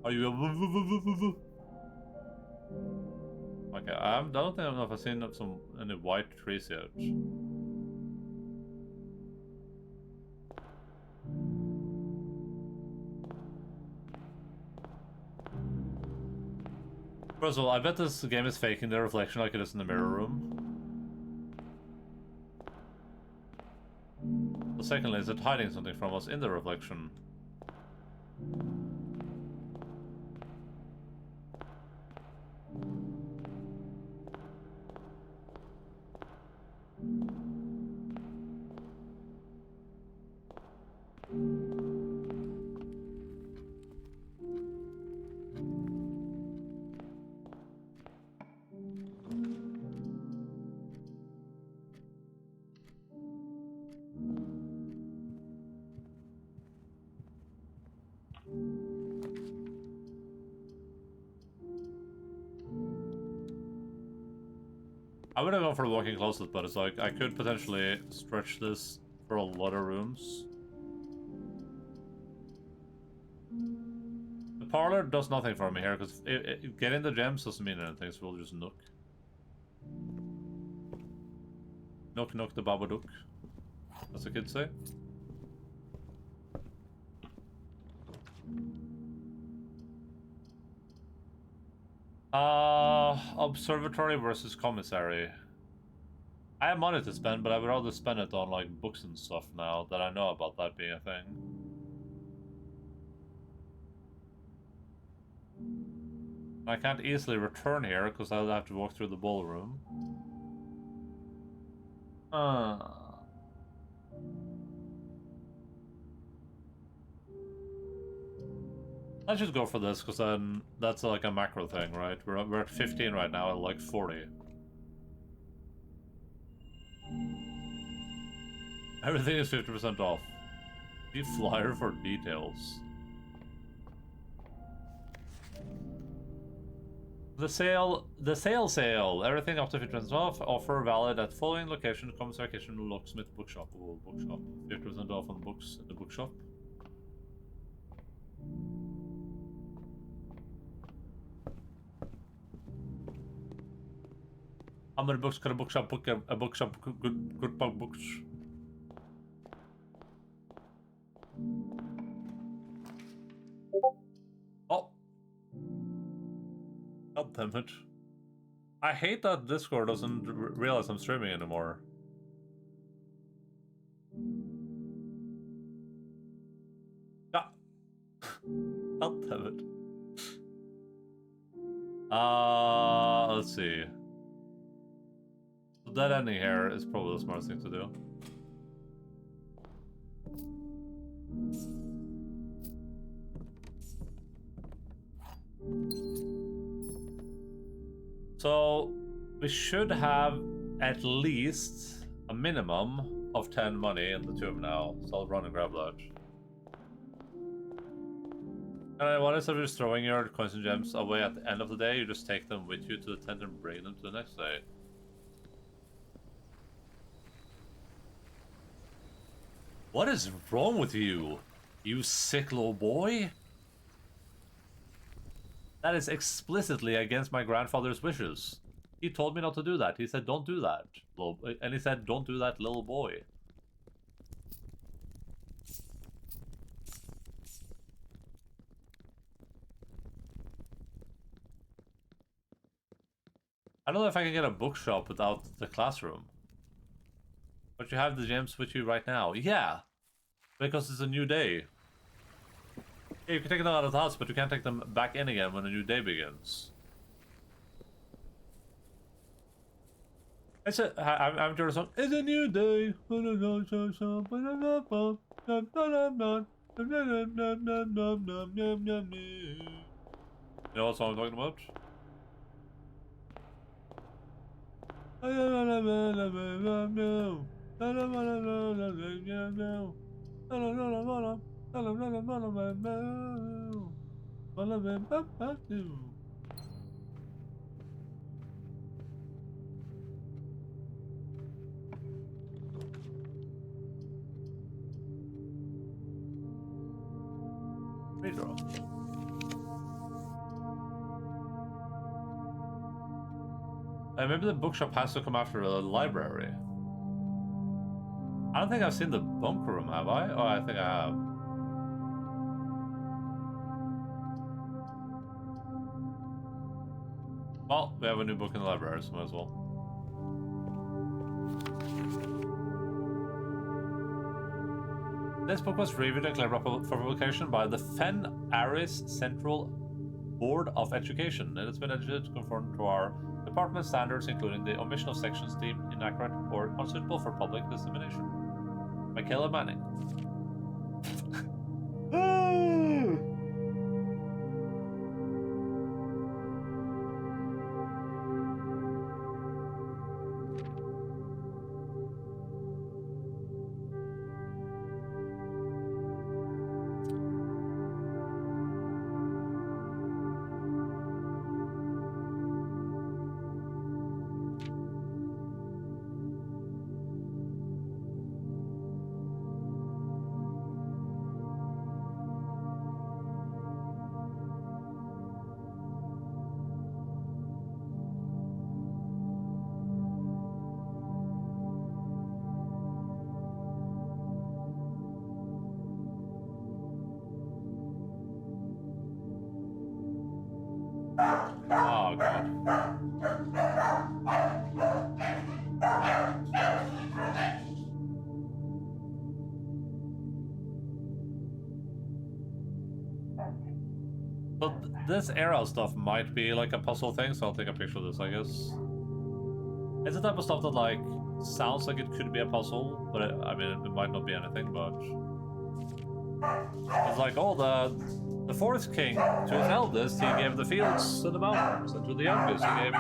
Are you okay, I don't think I've seen any white trees yet. First of all, I bet this game is faking the reflection like it is in the mirror room. But secondly, is it hiding something from us in the reflection? I would have gone for walking closet, but it's like I could potentially stretch this for a lot of rooms. The parlor does nothing for me here, because getting the gems doesn't mean anything, so we'll just nook. Nook nook the babadook, as the kids say. Observatory versus commissary. I have money to spend, but I would rather spend it on like books and stuff now that I know about that being a thing. I can't easily return here because I'll have to walk through the ballroom. Let's just go for this, because then that's like a macro thing, right? We're at 15 right now, at like 40. Everything is 50% off. The flyer for details. The sale. Everything up to 50% off. Offer valid at following location: Commons Vacation Locksmith Bookshop. Oh, bookshop. 50% off on books at the bookshop. How many books could a bookshop book? A bookshop good books. Oh. God damn it. I hate that Discord doesn't realize I'm streaming anymore. Ah. God damn it. Let's see. So dead ending here is probably the smartest thing to do. So we should have at least a minimum of 10 money in the tomb now. So I'll run and grab that. And what is if you're just throwing your coins and gems away at the end of the day? You just take them with you to the tent and bring them to the next day. What is wrong with you? You sick little boy? That is explicitly against my grandfather's wishes. He told me not to do that. He said, don't do that. And he said, don't do that, little boy. I don't know if I can get a bookshop without the classroom. But you have the gems with you right now. Yeah. Because it's a new day. Yeah, you can take them out of the house, but you can't take them back in again when a new day begins. I'm doing a song. It's a new day. You know what song I'm talking about? Redraw. Maybe the bookshop has to come after the library. I don't think I've seen the bunk room, have I? Oh, I think I have. Well, we have a new book in the library, so might as well. This book was reviewed and declared for publication by the Fen Aris Central Board of Education. It has been edited to conform to our department standards, including the omission of sections deemed inaccurate or unsuitable for public dissemination. Michaela Manning. Oh, God. But this era stuff might be like a puzzle thing, so I'll take a picture of this, I guess. It's the type of stuff that, like, sounds like it could be a puzzle, but I mean, it might not be anything, but... It's like, oh, the fourth king, to his eldest, he gave the fields and the mountains, and to the youngest, he gave...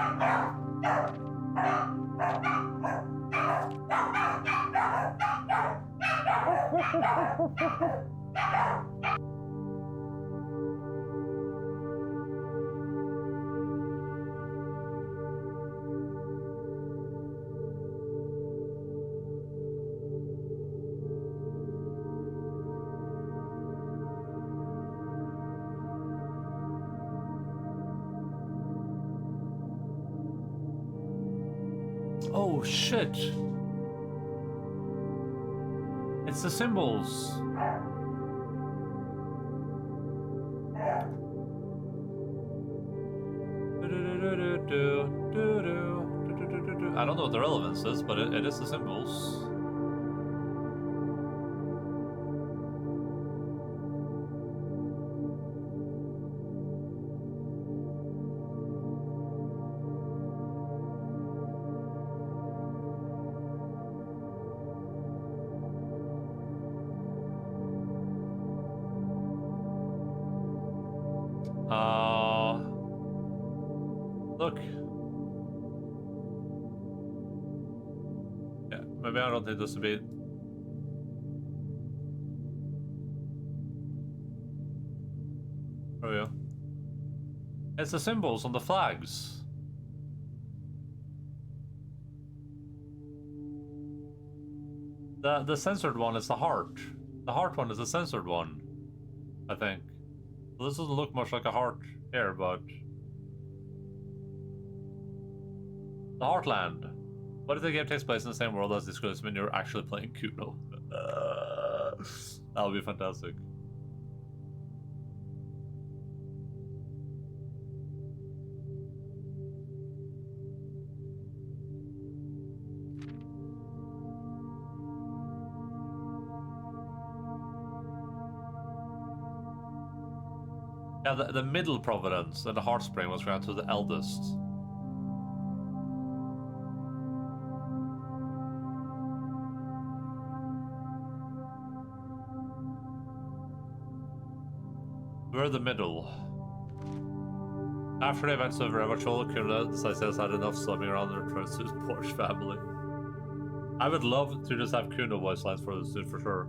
Oh shit! It's the symbols. I don't know what the relevance is, but it is the symbols. Look. Yeah, maybe I don't think this would be. There we go. It's the symbols on the flags. The censored one is the heart. The heart one is the censored one, I think. So this doesn't look much like a heart here, but the Heartland. What if the game takes place in the same world as this goes when you're actually playing Kuno? That would be fantastic. Yeah, the middle providence and the heartspring was granted to the eldest. We're the middle. After the events of Revachol, Kuna decides he has had enough slumming around and returns to his Porsche family. I would love to just have Kuno voice lines for this dude for sure.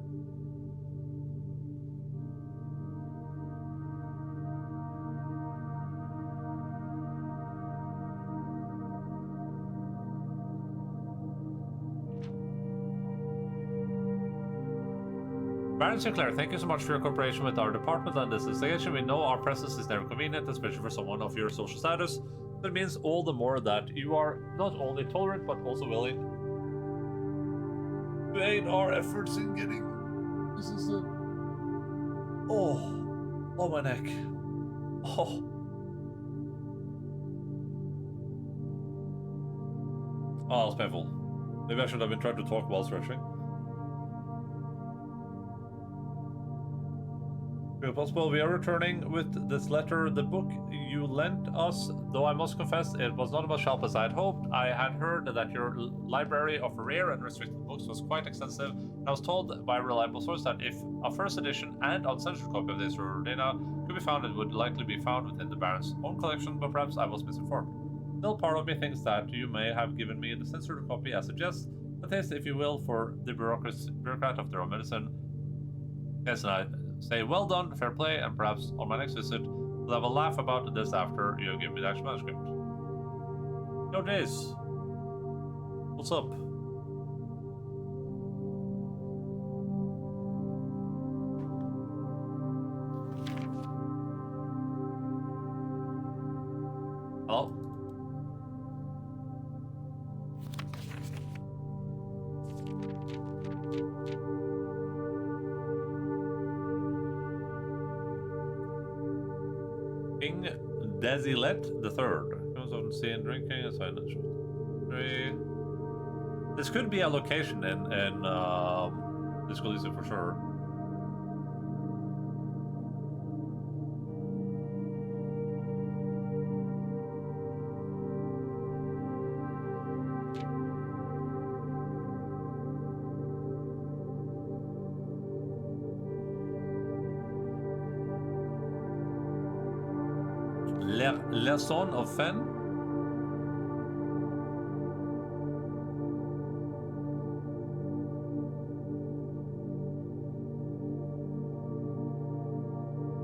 Baron Sinclair, thank you so much for your cooperation with our department on this investigation. We know our presence is never convenient, especially for someone of your social status. But it means all the more that you are not only tolerant, but also willing to aid our efforts in getting... This is a... Oh, my neck. Oh. Oh, that's painful. Maybe I should have been trying to talk while stretching. If possible, we are returning with this letter. The book you lent us, though I must confess it was not as sharp as I had hoped. I had heard that your library of rare and restricted books was quite extensive, and I was told by a reliable source that if a first edition and uncensored copy of this Rodina could be found, it would likely be found within the Baron's own collection, but perhaps I was misinformed. Still, part of me thinks that you may have given me the censored copy as a jest, a taste, if you will, for the bureaucrat of their own medicine. Yes, and I say well done, fair play, and perhaps on my next visit, we'll have a laugh about this after you give me the actual manuscript. Yo, Days. What's up? Hello? King Desilet III. Comes often seen drinking aside the tree. This could be a location in this Galicia for sure. Le Son of Fen?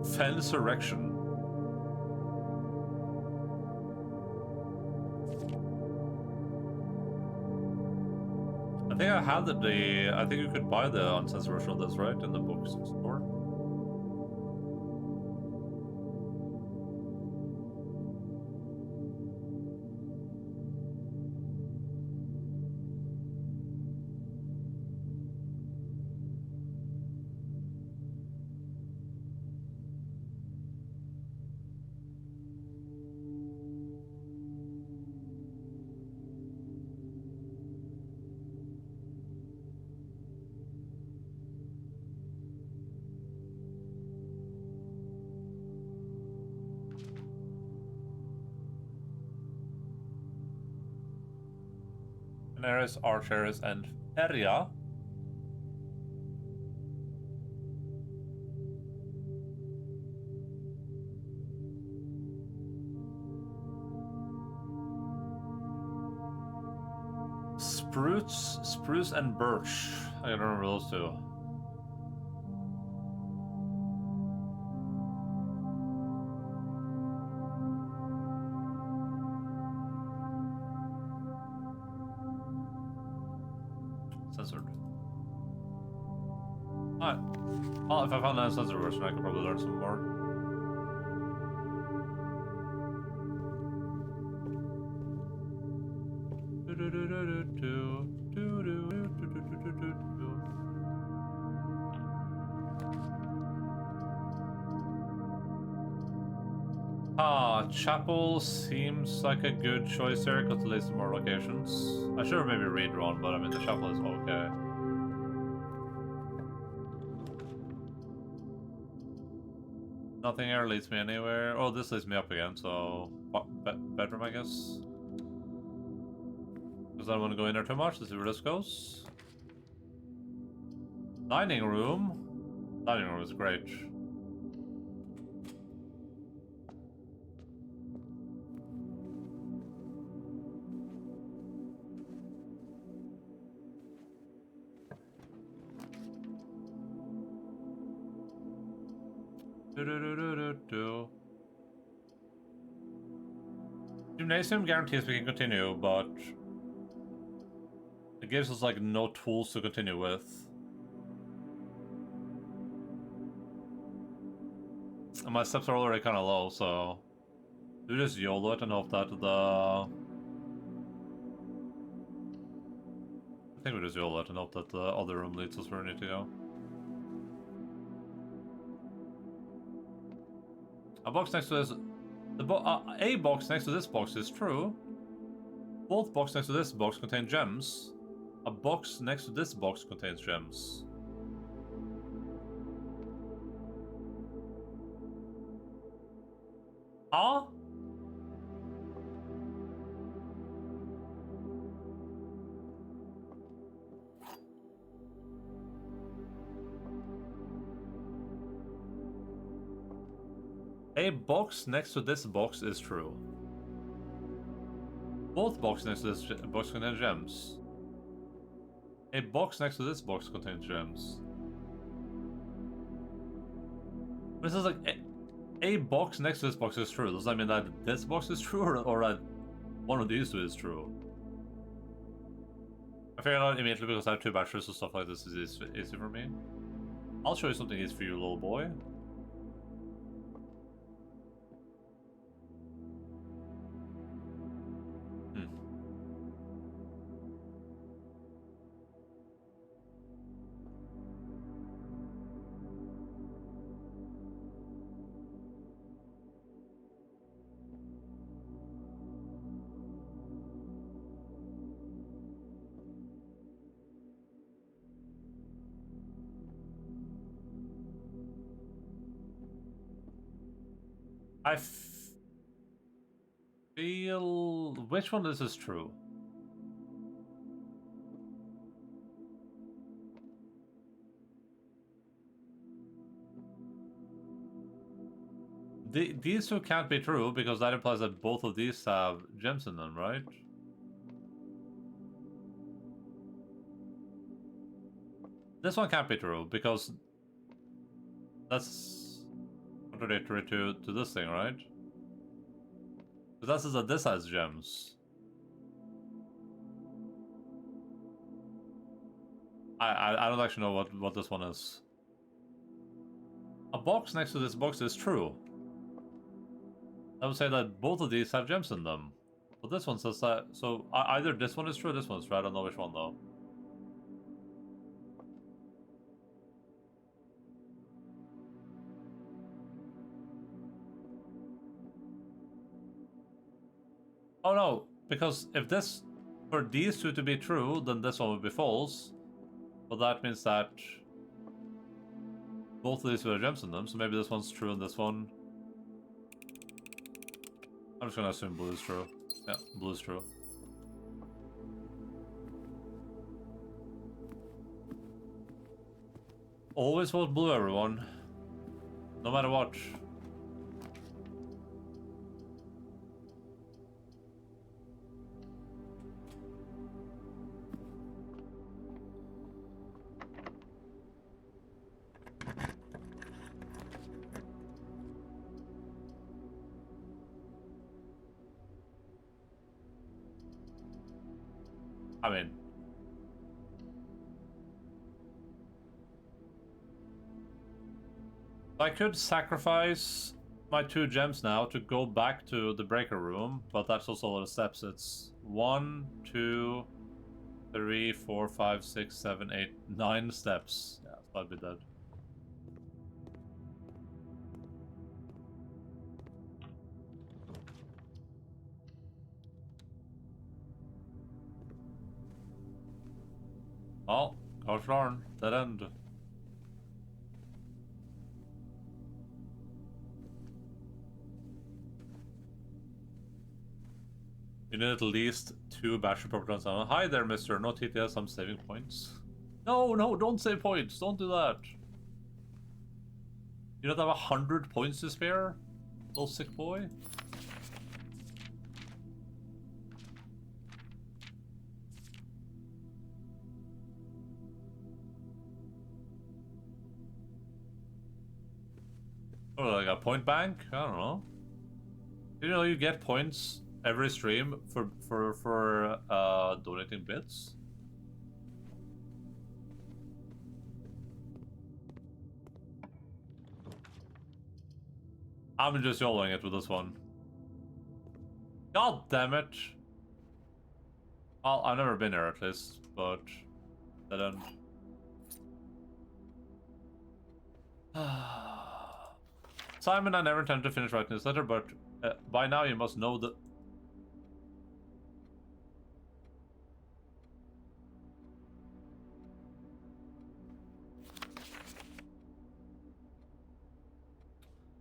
Fensurrection. I think I had I think you could buy the uncensored version of this, right? In the books store. Daenerys, Archers, and Feria. Spruce and Birch. I don't remember those two. Censored. Alright. Well, if I found that censored version, I could probably learn some more. Chapel seems like a good choice there because it leads to more locations. I should have maybe redrawn, but I mean the chapel is okay. Nothing here leads me anywhere. Oh, this leads me up again, so bedroom, I guess. Because I don't want to go in there too much to see where this goes. Dining room. Dining room is great. Gymnasium guarantees we can continue, but it gives us like no tools to continue with. And my steps are already kind of low, so do just YOLO it and hope that I think we just YOLO it and hope that the other room leads us where we need to go. A box next to this... a box next to this box is true. Both boxes next to this box contain gems. A box next to this box contains gems. Huh? A box next to this box is true. Both boxes next to this box contain gems. A box next to this box contains gems. This is like a box next to this box is true. Does that mean that this box is true or that one of these two is true? I figured out immediately because I have two bachelors, so stuff like this is easy for me. I'll show you something easy for you, little boy. I feel... Which one is true? These two can't be true because that implies that both of these have gems in them, right? This one can't be true because that's contradictory to this thing, right? Because that says that this has gems. I don't actually know what this one is. A box next to this box is true. I would say that both of these have gems in them. But this one says that... So either this one is true or this one is true. I don't know which one though. Oh no, because if this... For these two to be true, then this one would be false. But that means that... Both of these would have gems in them, so maybe this one's true and this one... I'm just gonna assume blue is true. Yeah, blue is true. Always vote blue, everyone. No matter what. I mean, I could sacrifice my 2 gems now to go back to the breaker room, but that's also a lot of steps. It's 1, 2, 3, 4, 5, 6, 7, 8, 9 steps. Yeah, so I'd be dead. Oh, gosh darn, dead end. You need at least 2 battery property on. Hi there, mister. No TTS, I'm saving points. No, no, don't save points. Don't do that. You don't have 100 points to spare? Little sick boy? Oh, like a point bank? I don't know. You know, you get points every stream for donating bits. I'm just YOLOing it with this one. God damn it! I've never been here at least, but dead end. Simon, I never intend to finish writing this letter, but by now you must know that.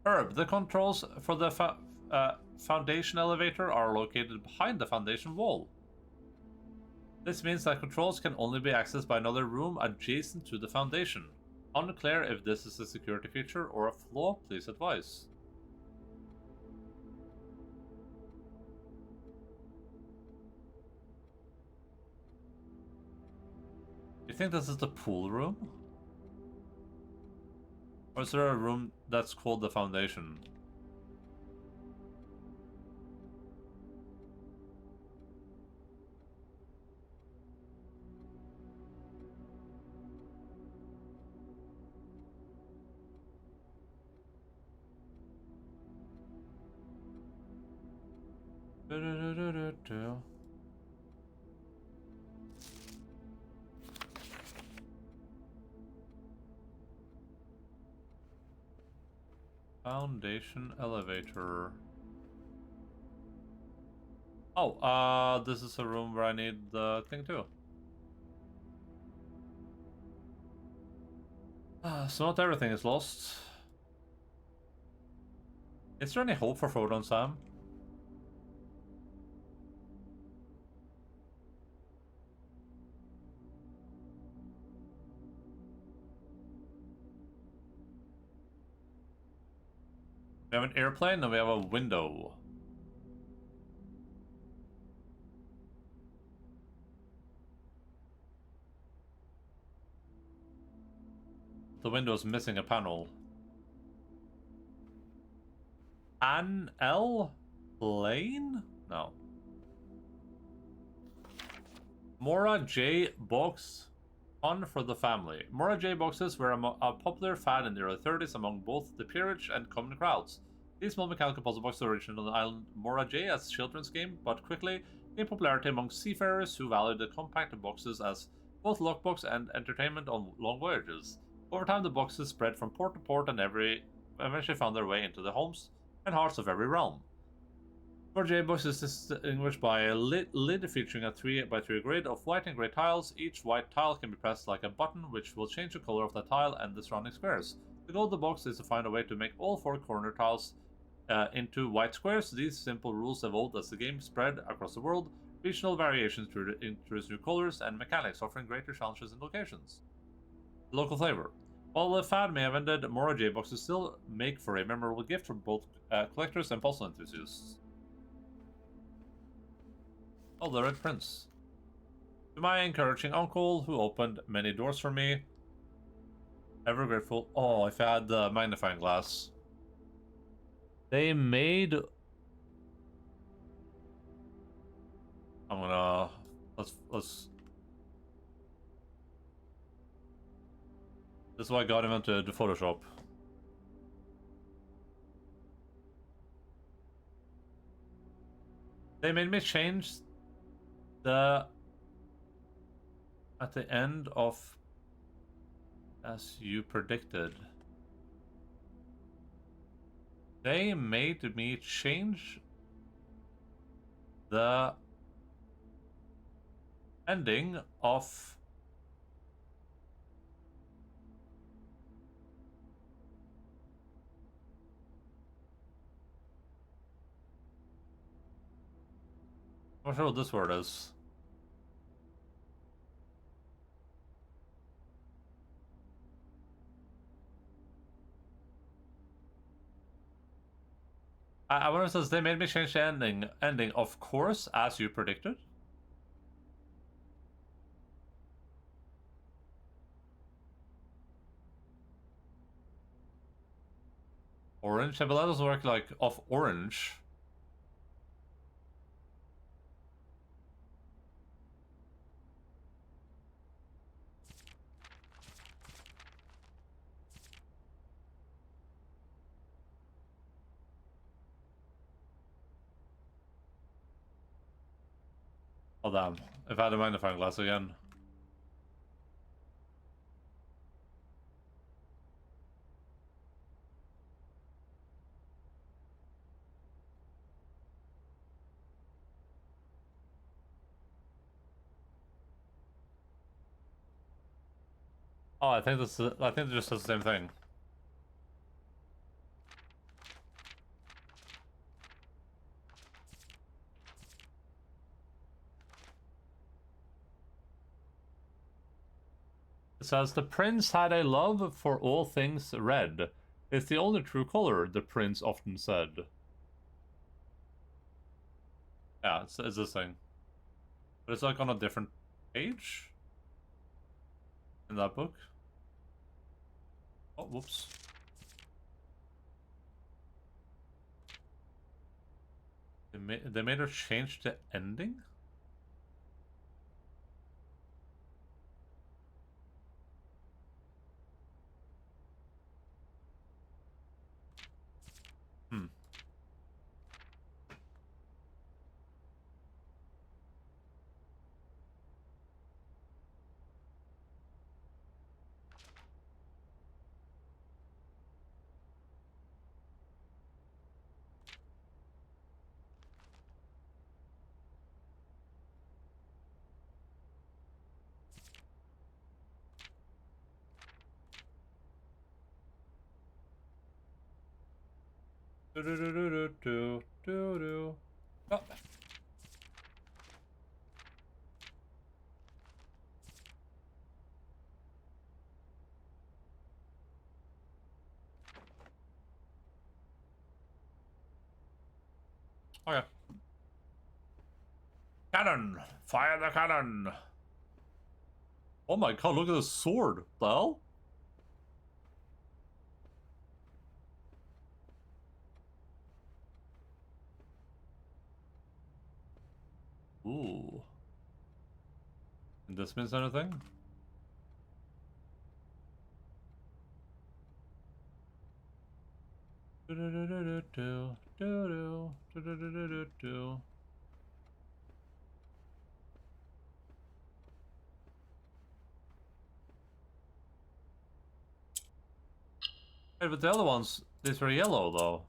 Herb, the controls for the foundation elevator are located behind the foundation wall. This means that controls can only be accessed by another room adjacent to the foundation. Unclear if this is a security feature or a flaw, please advise. You think this is the pool room? Or is there a room that's called the foundation? Foundation elevator. Oh, this is a room where I need the thing too. So not everything is lost. Is there any hope for Frodo and Sam? We have an airplane and we have a window. The window is missing a panel. An L? Plane? No. Mora J. Box. Fun for the family. Mora J. boxes were a popular fad in the early 30s among both the peerage and common crowds. These small mechanical puzzle boxes originated on the island Mora J as a children's game, but quickly gained popularity among seafarers who valued the compact boxes as both lockbox and entertainment on long voyages. Over time, the boxes spread from port to port and eventually found their way into the homes and hearts of every realm. Mora J box is distinguished by a lid featuring a 3x3 grid of white and grey tiles. Each white tile can be pressed like a button, which will change the color of the tile and the surrounding squares. The goal of the box is to find a way to make all 4 corner tiles into white squares. These simple rules evolved as the game spread across the world. Regional variations introduced new colors and mechanics, offering greater challenges and locations. Local flavor. While the fan may have ended, Mora J boxes still make for a memorable gift for both collectors and puzzle enthusiasts. Oh, the Red Prince. To my encouraging uncle, who opened many doors for me. Ever grateful. Oh, if I had the magnifying glass. They made... I'm gonna... Let's... This is why I got him into the Photoshop. They made me change the... At the end of... As you predicted. They made me change the ending of... I'm not sure what this word is. I wonder if it says they made me change the ending of course, as you predicted. Orange? But that doesn't work like of orange. Oh damn. If I had a magnifying glass again. Oh, I think it just says the same thing. It says the prince had a love for all things red. It's the only true color, the prince often said. Yeah, it's this thing. But it's like on a different page in that book. Oh, whoops. They made her change the ending? Hmm. Do do do do do do do. Oh. Okay. Cannon! Fire the cannon! Oh my god, look at this sword! The hell? Ooh. And this means anything? Do do do do do do do do do do do do. Hey, but the other ones, these were yellow though.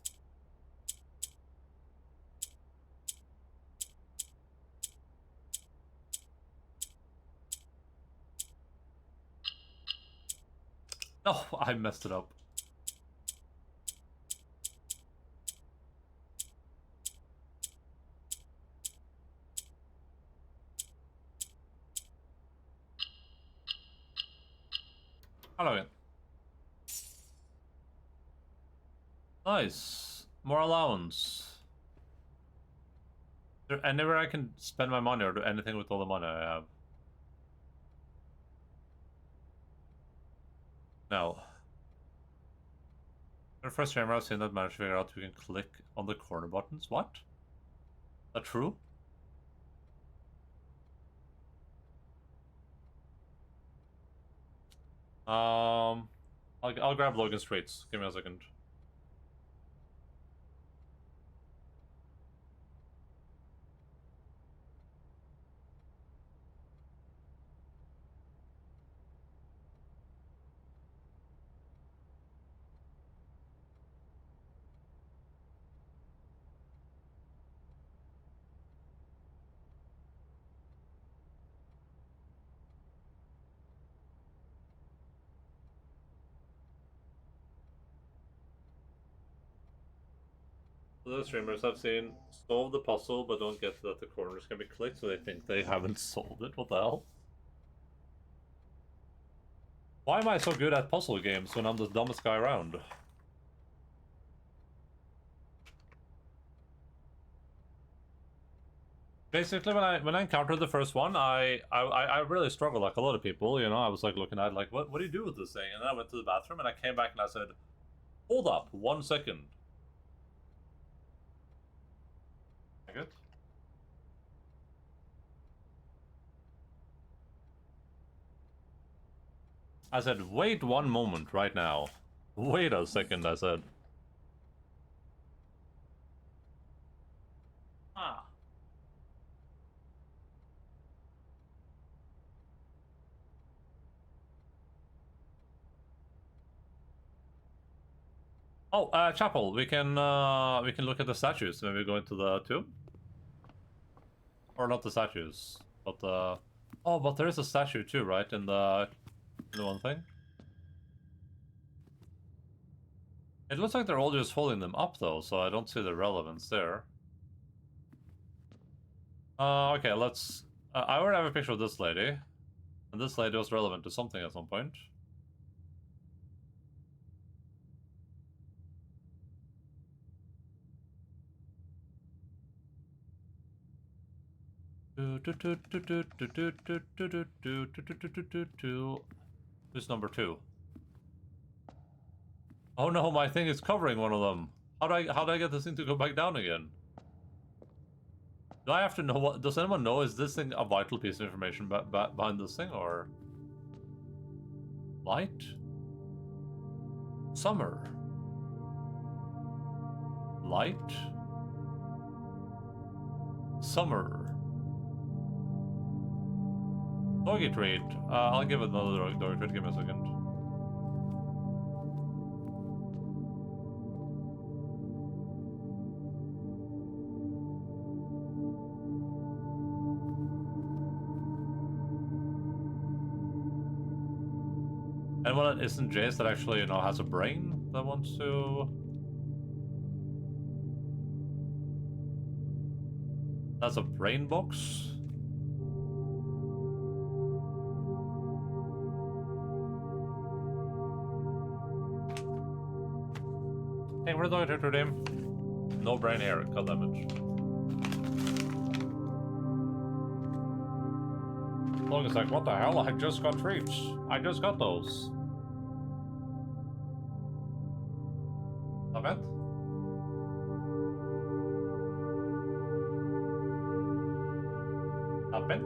Oh, I messed it up. Hello again. Nice. More allowance. Is there anywhere I can spend my money or do anything with all the money I have? No. The first time I've seen that managed to figure out we can click on the corner buttons. What? Is that true? I'll grab Logan Streets. Give me a second. The streamers I've seen solve the puzzle but don't get that the corners can be clicked, so they think they haven't solved it. What the hell? Why am I so good at puzzle games when I'm the dumbest guy around? Basically, when I encountered the first one, I really struggled like a lot of people. You know, I was like looking at like what do you do with this thing? And then I went to the bathroom and I came back and I said, "Hold up, 1 second." Good. I said, "Wait 1 moment right now. Wait a second," I said. Ah. Oh, chapel. We can look at the statues. Maybe go into the tomb, or not the statues, but oh, but there is a statue too, right? In the one thing. It looks like they're all just holding them up though, so I don't see the relevance there. Okay, let's. I already have a picture of this lady, and this lady was relevant to something at some point. Who's number 2? Oh no, my thing is covering one of them. How do I get this thing to go back down again? Do I have to know what? Does anyone know? Is this thing a vital piece of information behind this thing, or light? Summer. Light. Summer. Doggy treat. I'll give it another doggy treat. Give me a second. And what isn't Jace that actually, you know, has a brain that wants to... That's a brain box? Hey, we're going to him. No brain here, cut damage. Long is like, what the hell? I just got treats. I just got those. Stop it. Stop it.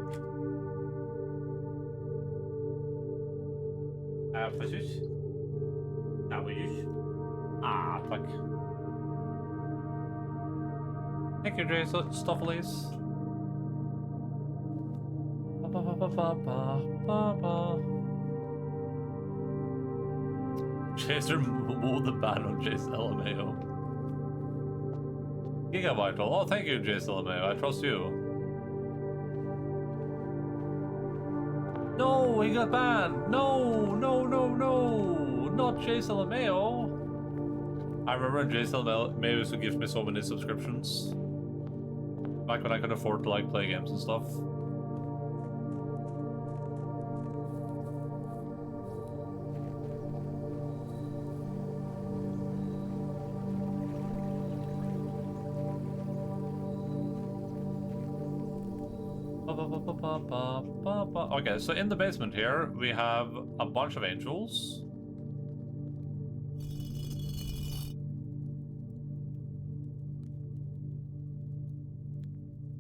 Precies. Nou, precies. Ah, fuck. Thank you, Jay Stoffelis. Chaser moved the ban on Jace LMAO. Gigavital. Oh, thank you, Jace LMAO. I trust you. No, he got banned. No, no, no, no. Not Jace LMAO. I remember Jace LMAO used to give me so many subscriptions. Back when I could afford to like play games and stuff. Okay, so in the basement here, we have a bunch of angels.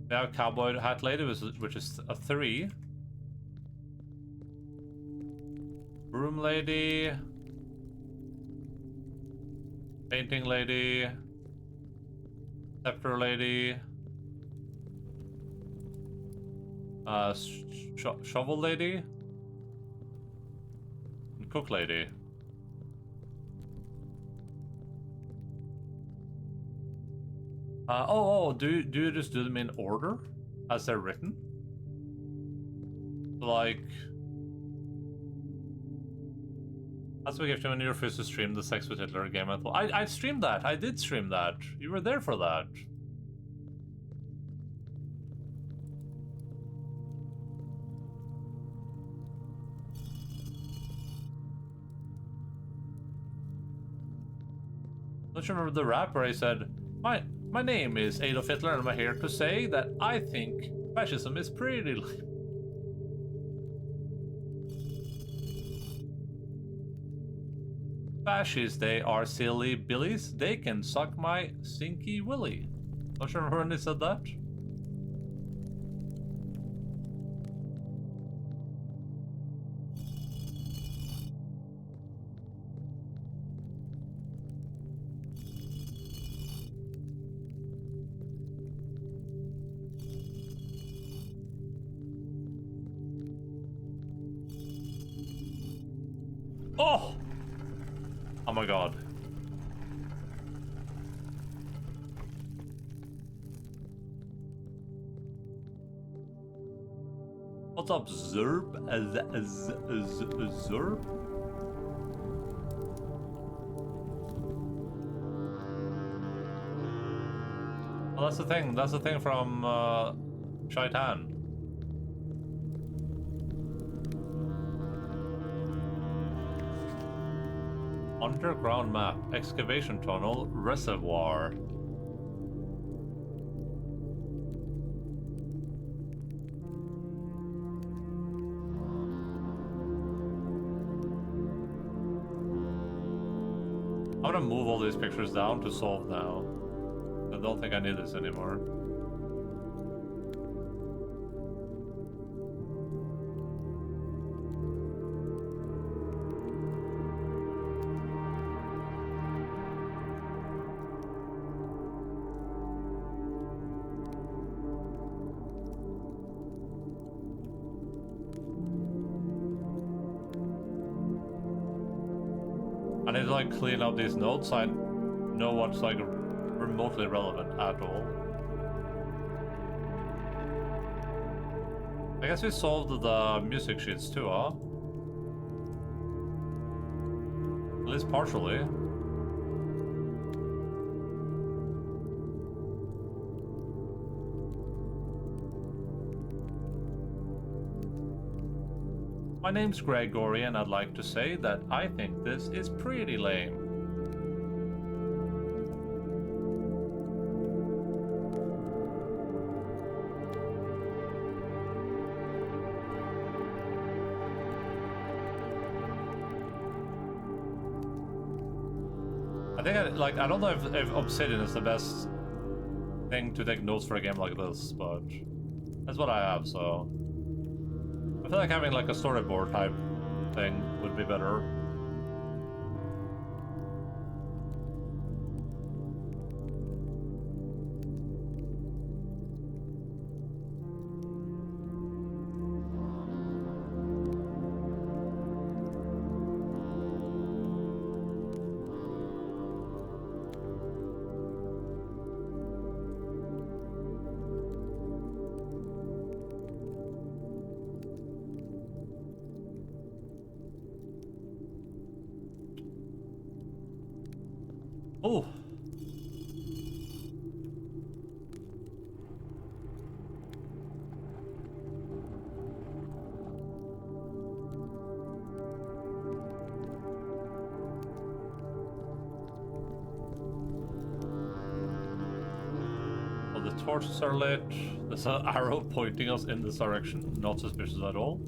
We have Cowboy Hat Lady, which is a 3. Broom Lady. Painting Lady. Scepter Lady. Shovel Lady. And Cook Lady. Do you just do them in order as they're written? Like, that's what gives you when you refuse to stream the Sex with Hitler game. I streamed that. I did stream that. You were there for that. Don't you remember the rap where I said, My name is Adolf Hitler, and I'm here to say that I think fascism is pretty lame. Fascists, they are silly billies. They can suck my stinky willy. Don't you remember when they said that? Oh! Oh my god. What's up, Zerb? Zerb? Well, that's the thing. That's the thing from Shaitan. Underground map, excavation tunnel, reservoir. I'm gonna move all these pictures down to solve now. I don't think I need this anymore. I need to like clean up these notes so I know what's like remotely relevant at all. I guess we solved the music sheets too, huh? At least partially. My name's Gregory, and I'd like to say that I think this is pretty lame. I think I don't know if Obsidian is the best thing to take notes for a game like this, but that's what I have, so I feel like having like a storyboard type thing would be better. Oh. Well, the torches are lit. There's an arrow pointing us in this direction. Not suspicious at all.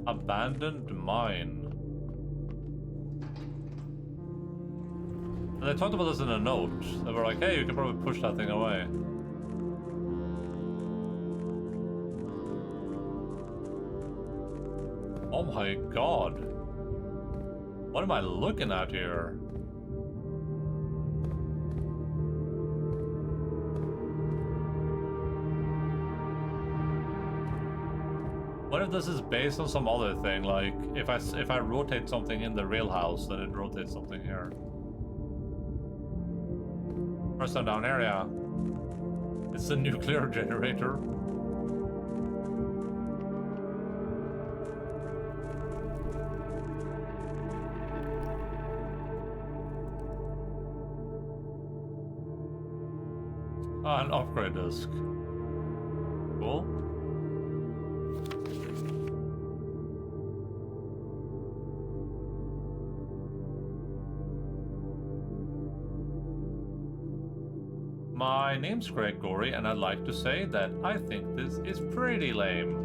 Abandoned mine. And they talked about this in a note. They were like, hey, you can probably push that thing away. Oh my god. What am I looking at here? What if this is based on some other thing? Like, if I rotate something in the real house, then it rotates something here. First time down here, yeah. It's a nuclear generator. Ah, an upgrade disc. Cool. My name's Gregory, and I'd like to say that I think this is pretty lame.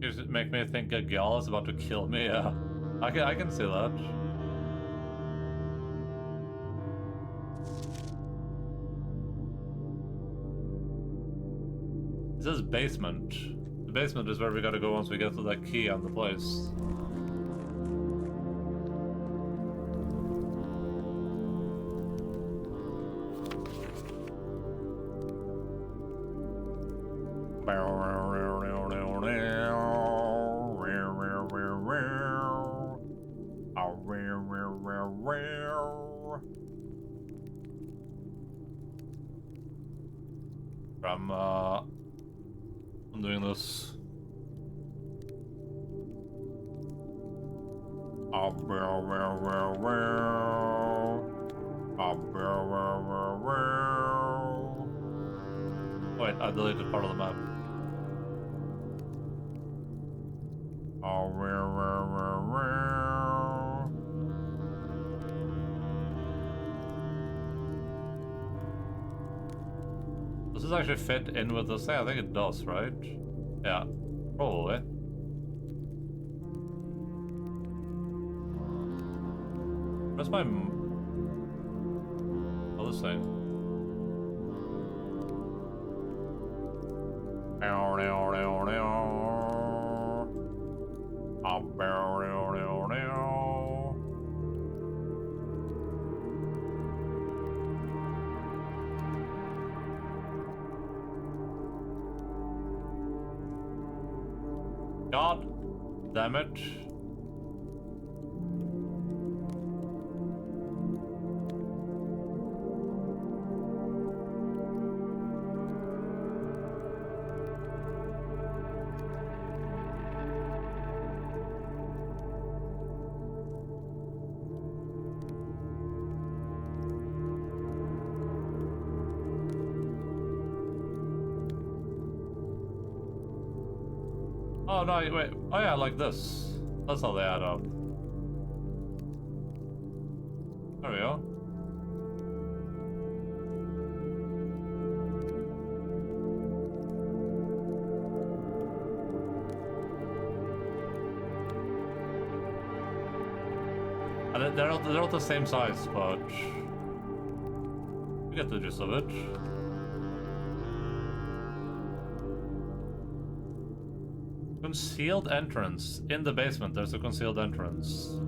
Does it make me think a gal is about to kill me? Yeah, I can see that. It says basement. The basement is where we gotta go once we get to that key on the place. I'm doing this. Wait, I deleted part of the map. Does this actually fit in with this thing? I think it does, right? Yeah, probably. Where's my... Oh, this thing. God damn it. Oh no, wait. Oh yeah, like this. That's how they add up. There we go. And they're not the same size, but you get the gist of it. Concealed entrance. In the basement, there's a concealed entrance.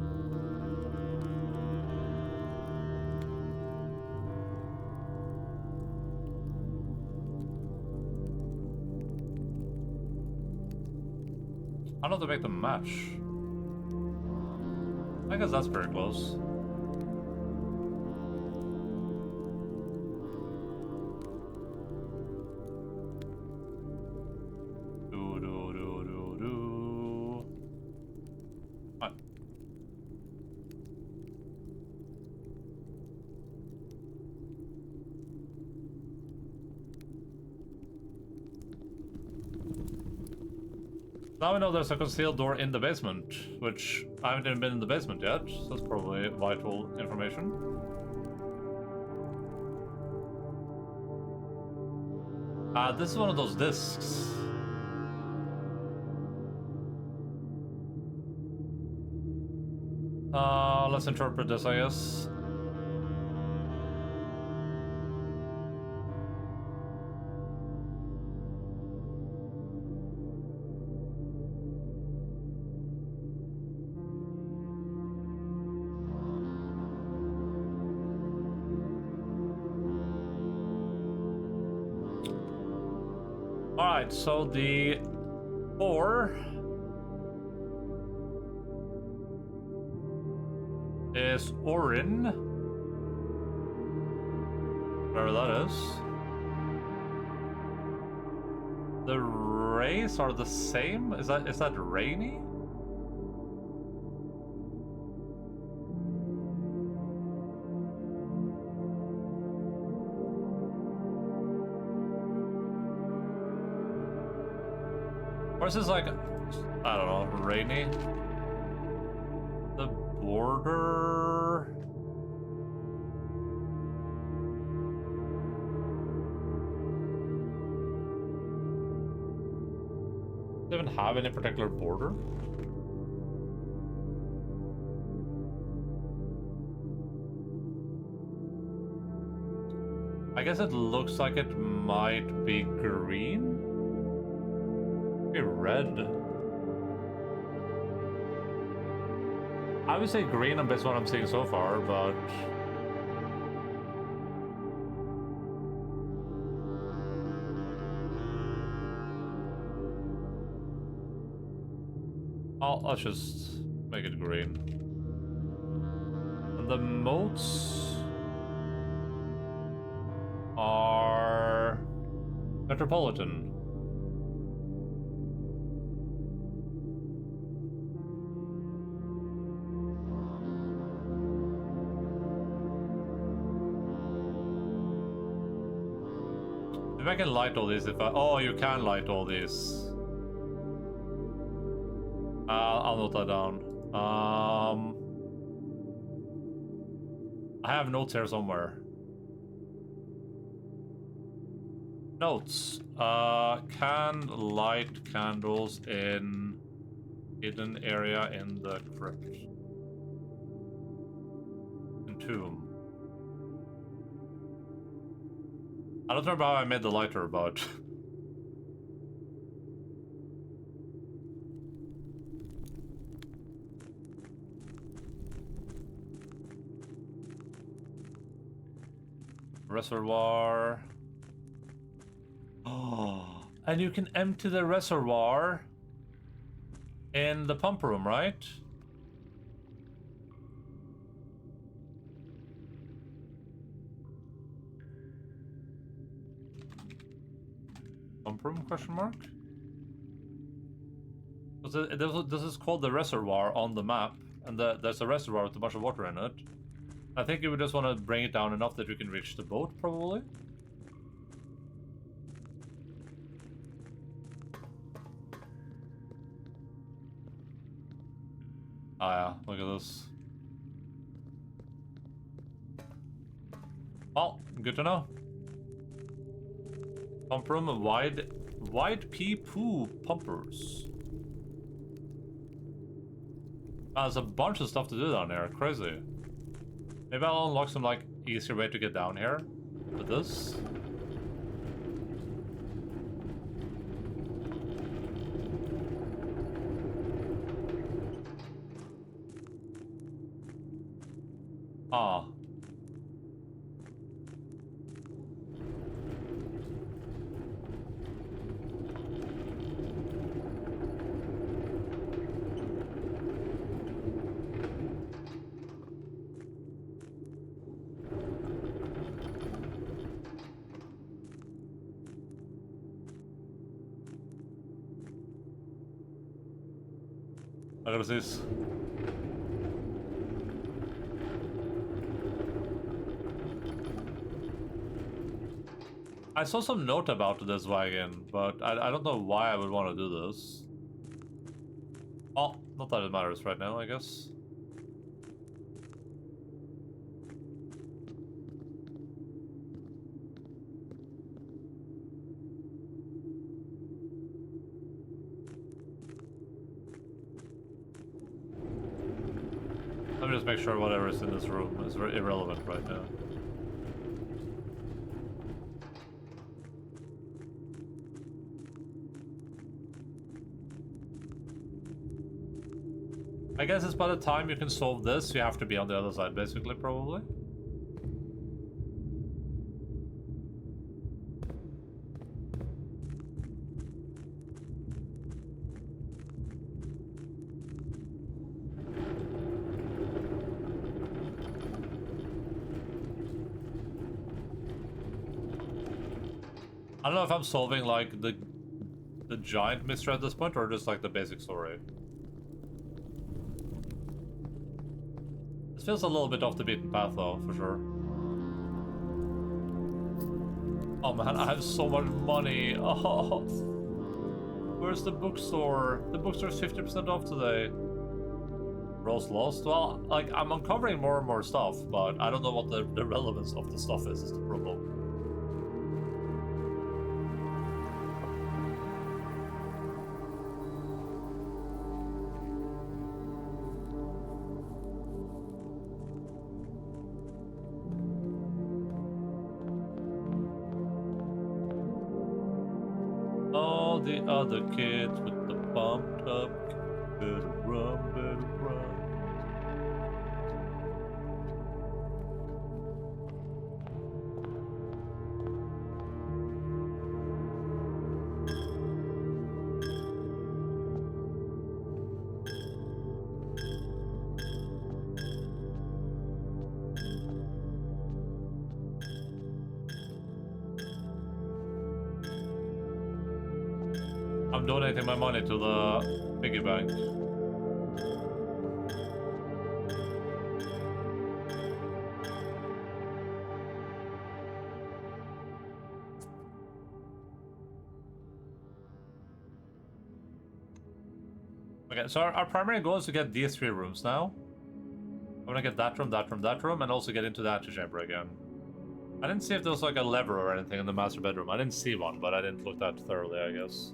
I don't know to make them match. I guess that's pretty close. Now we know there's a concealed door in the basement, which I haven't even been in the basement yet, so that's probably vital information. This is one of those discs. Let's interpret this, I guess. Alright, so the 4 is Orin. Whatever that is. The rays are the same? Is that rainy? Or is this like, I don't know, rainy? The border... Does it even have any particular border? I guess it looks like it might be green? Maybe red. I would say green based on what I'm seeing so far, but... let's just make it green. And the moats are metropolitan. If I can light all these, oh, you can light all these. I'll note that down. I have notes here somewhere. Notes. Can light candles in hidden area in the crypt. Tomb. I don't remember how I made the lighter, but... Reservoir. Oh, and you can empty the reservoir in the pump room, right? Pump room, question mark? This is called the reservoir on the map, and there's a reservoir with a bunch of water in it. I think you would just want to bring it down enough that you can reach the boat, probably. Ah yeah, look at this. Well, good to know. Pump room, wide pea poo pumpers. There's a bunch of stuff to do down there, crazy. Maybe I'll unlock some like easier way to get down here with this. Ah. Look at this. I saw some note about this wagon, but I don't know why I would want to do this. Not that it matters right now, I guess. Let me just make sure whatever is in this room is irrelevant right now. I guess it's by the time you can solve this, you have to be on the other side, basically, probably. I don't know if I'm solving, like, the giant mystery at this point, or just, like, the basic story. This feels a little bit off the beaten path, though, for sure. Oh man, I have so much money. Oh, where's the bookstore? The bookstore's 50% off today. Rose lost? Well, like, I'm uncovering more and more stuff, but I don't know what the relevance of the stuff is the problem. The other kids with the bumped up, better run, better run. I'm donating my money to the piggy bank. Okay, so our primary goal is to get these 3 rooms now. I want to get that room, that room, that room, and also get into the antechamber again. I didn't see if there was like a lever or anything in the master bedroom. I didn't see one, but I didn't look that thoroughly, I guess.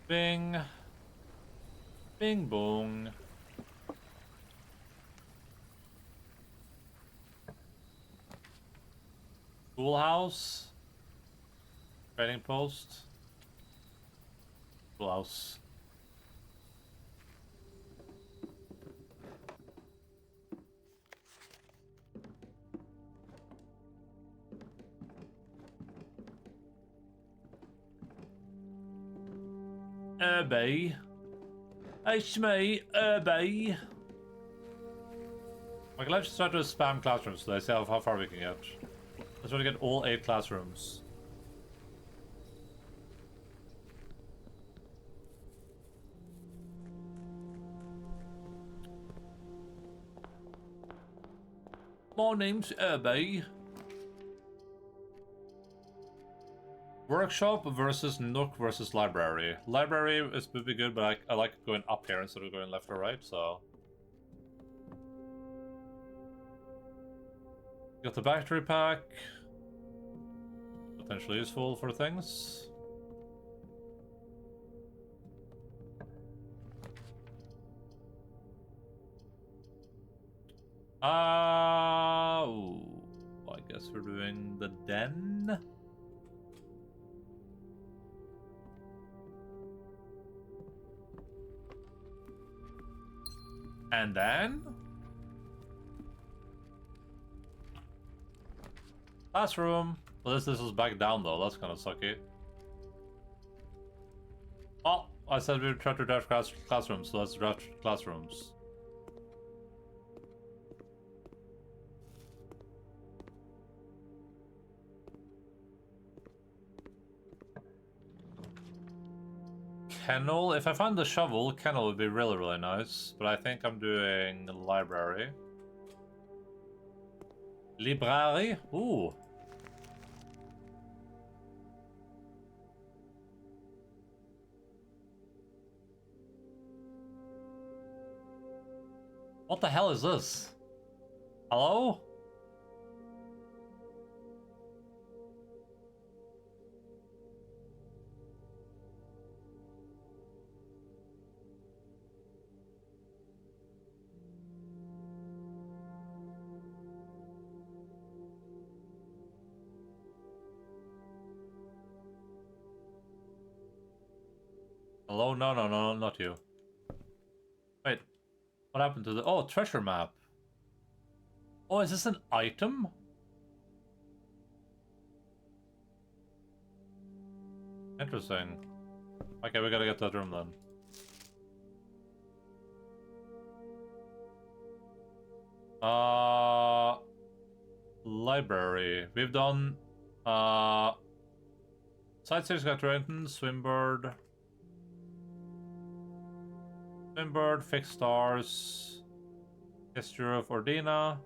Bing. Bing bong. Schoolhouse. Trading post. Schoolhouse. Bay. Hey, Shmee, Bay. Okay, let's just try to spam classrooms today, see how far we can get. Let's try to get all 8 classrooms. My name's Bay. Workshop versus Nook versus library. Library is would be good, but I like going up here instead of going left or right, so. Got the battery pack. Potentially useful for things. Ooh, I guess we're doing the den. And then classroom. Well, this was back down though. That's kind of sucky. Oh, I said we would try to draft classrooms, so let's draft classrooms. kennel. If I find the shovel, kennel would be really, really nice. But I think I'm doing library. Library? Ooh. What the hell is this? Hello? Hello? No, no, no, not you. Wait. What happened to the... Oh, treasure map. Oh, is this an item? Interesting. Okay, we gotta get to that room then. Library. We've done, Sightseers got Renton, Swimbird. Swimbird, Fixed Stars. History of Ordina.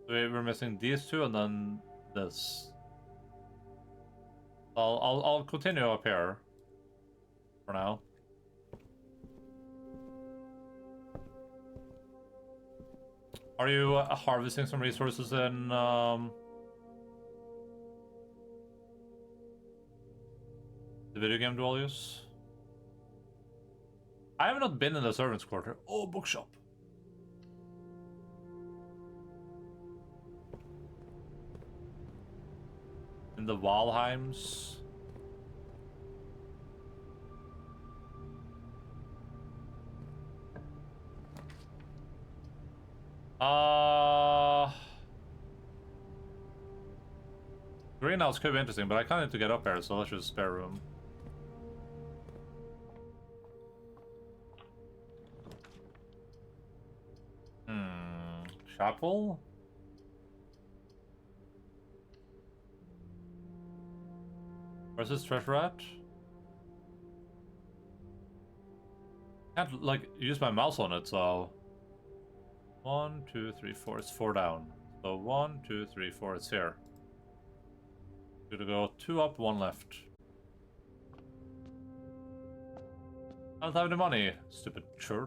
We're missing these two and then this. I'll continue up here for now. Are you harvesting some resources in the video game Dualius? I have not been in the servants' quarter. Oh, bookshop. In the Walheims. Greenhouse could be interesting, but I kind of need to get up there, so let's just spare room. Chapel? Where's this treasure at? Can't, like, use my mouse on it, so... 1, 2, 3, 4. It's 4 down. So 1, 2, 3, 4. It's here. Gonna go 2 up, 1 left. I don't have any money, stupid church.